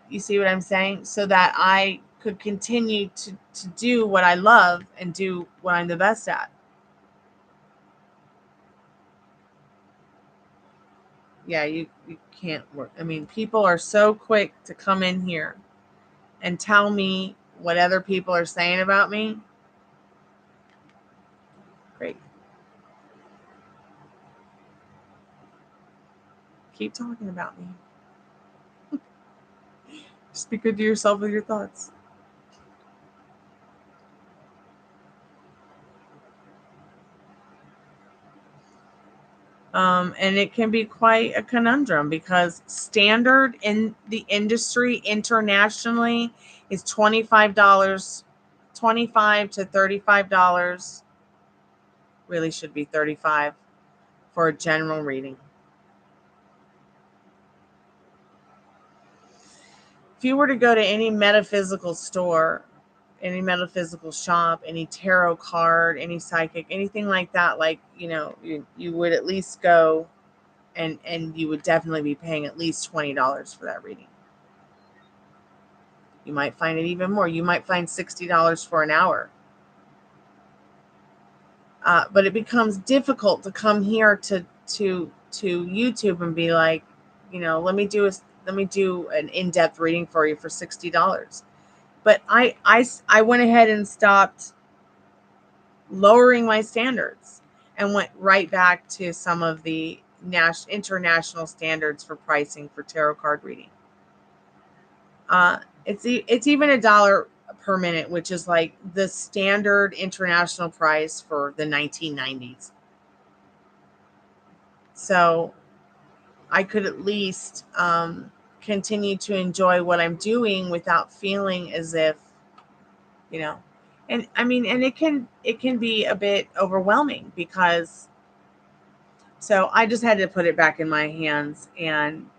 You see what I'm saying? So that I could continue to do what I love and do what I'm the best at. Yeah, you can't work. I mean, people are so quick to come in here and tell me what other people are saying about me. Great. Keep talking about me. Just be good to yourself with your thoughts. And it can be quite a conundrum because standard in the industry internationally is $25, $25 to $35. Really should be $35 for a general reading. If you were to go to any metaphysical store, any metaphysical shop, any tarot card, any psychic, anything like that, like, you know, you would at least go and you would definitely be paying at least $20 for that reading. You might find it even more. You might find $60 for an hour. But it becomes difficult to come here to YouTube and be like, you know, let me do an in-depth reading for you for $60. But I went ahead and stopped lowering my standards and went right back to some of the international standards for pricing for tarot card reading. It's even $1 per minute, which is like the standard international price for the 1990s. So I could at least continue to enjoy what I'm doing without feeling as if, you know, and I mean, and it can be a bit overwhelming because, so I just had to put it back in my hands. And,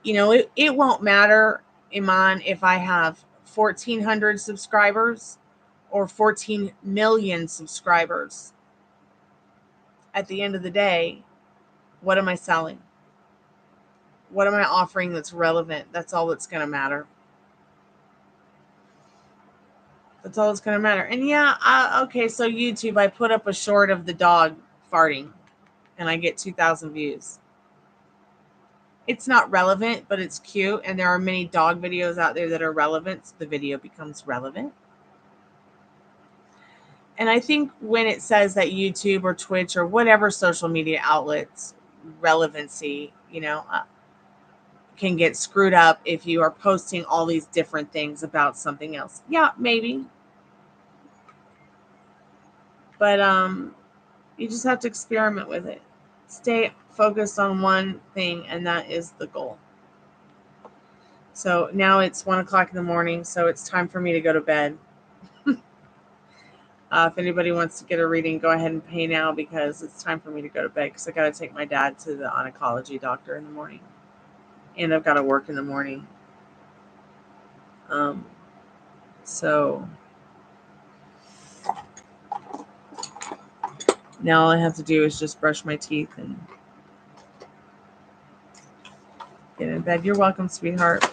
you know, it won't matter, Iman, if I have 1,400 subscribers or 14 million subscribers. At the end of the day, what am I selling? What am I offering that's relevant? That's all that's going to matter. That's all that's going to matter. And yeah, okay, so YouTube, I put up a short of the dog farting and I get 2,000 views. It's not relevant, but it's cute. And there are many dog videos out there that are relevant. So the video becomes relevant. And I think when it says that YouTube or Twitch or whatever social media outlets relevancy, you know, can get screwed up if you are posting all these different things about something else. Yeah, maybe. But you just have to experiment with it. Stay focused on one thing, and that is the goal. So now it's 1 o'clock in the morning, so it's time for me to go to bed. If anybody wants to get a reading, go ahead and pay now because it's time for me to go to bed because I got to take my dad to the oncology doctor in the morning. And I've got to work in the morning. So now all I have to do is just brush my teeth and get in bed. You're welcome, sweetheart.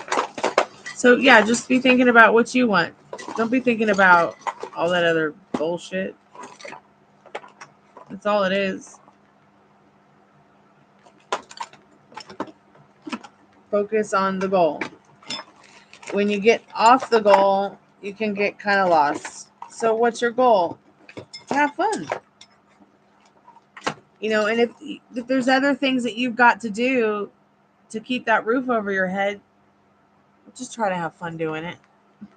So yeah, just be thinking about what you want. Don't be thinking about all that other bullshit. That's all it is. Focus on the goal. When you get off the goal, you can get kind of lost. So what's your goal? To have fun. You know, and if there's other things that you've got to do to keep that roof over your head, just try to have fun doing it.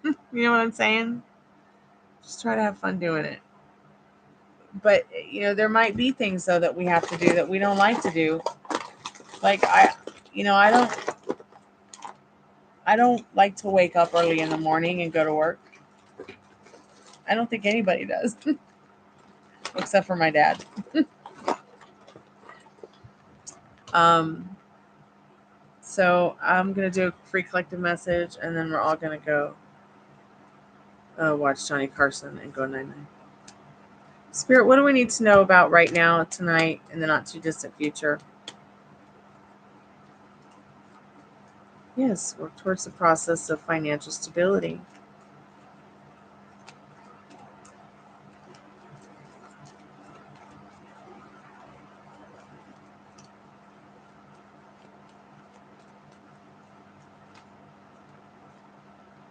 You know what I'm saying? Just try to have fun doing it. But, you know, there might be things, though, that we have to do that we don't like to do. Like I don't like to wake up early in the morning and go to work. I don't think anybody does. Except for my dad. So I'm going to do a free collective message, and then we're all going to go watch Johnny Carson and go 9-9. Spirit, what do we need to know about right now, tonight, in the not too distant future? Yes, work towards the process of financial stability.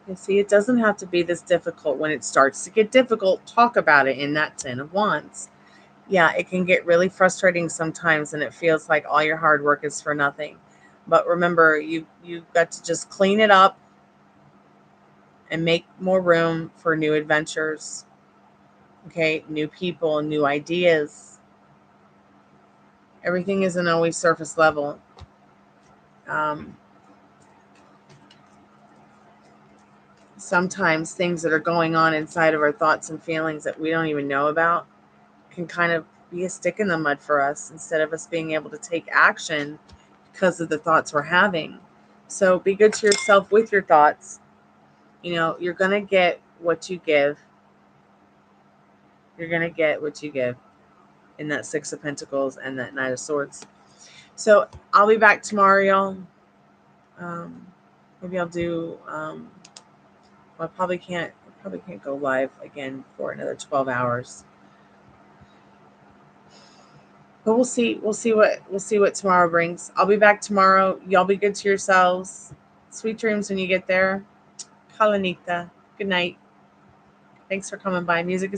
You see, it doesn't have to be this difficult. When it starts to get difficult, talk about it in that 10 of Wands. Yeah, it can get really frustrating sometimes, and it feels like all your hard work is for nothing. But remember, you've got to just clean it up and make more room for new adventures. Okay, new people, new ideas. Everything isn't always surface level. Sometimes things that are going on inside of our thoughts and feelings that we don't even know about can kind of be a stick in the mud for us, instead of us being able to take action because of the thoughts we're having. So be good to yourself with your thoughts. You're going to get what you give. You're going to get what you give in that 6 of Pentacles and that Knight of Swords. So I'll be back tomorrow, y'all. Maybe I'll do, I probably can't go live again for another 12 hours. But we'll see what tomorrow brings. I'll be back tomorrow. Y'all be good to yourselves. Sweet dreams when you get there. Kalanita. Good night. Thanks for coming by. Music is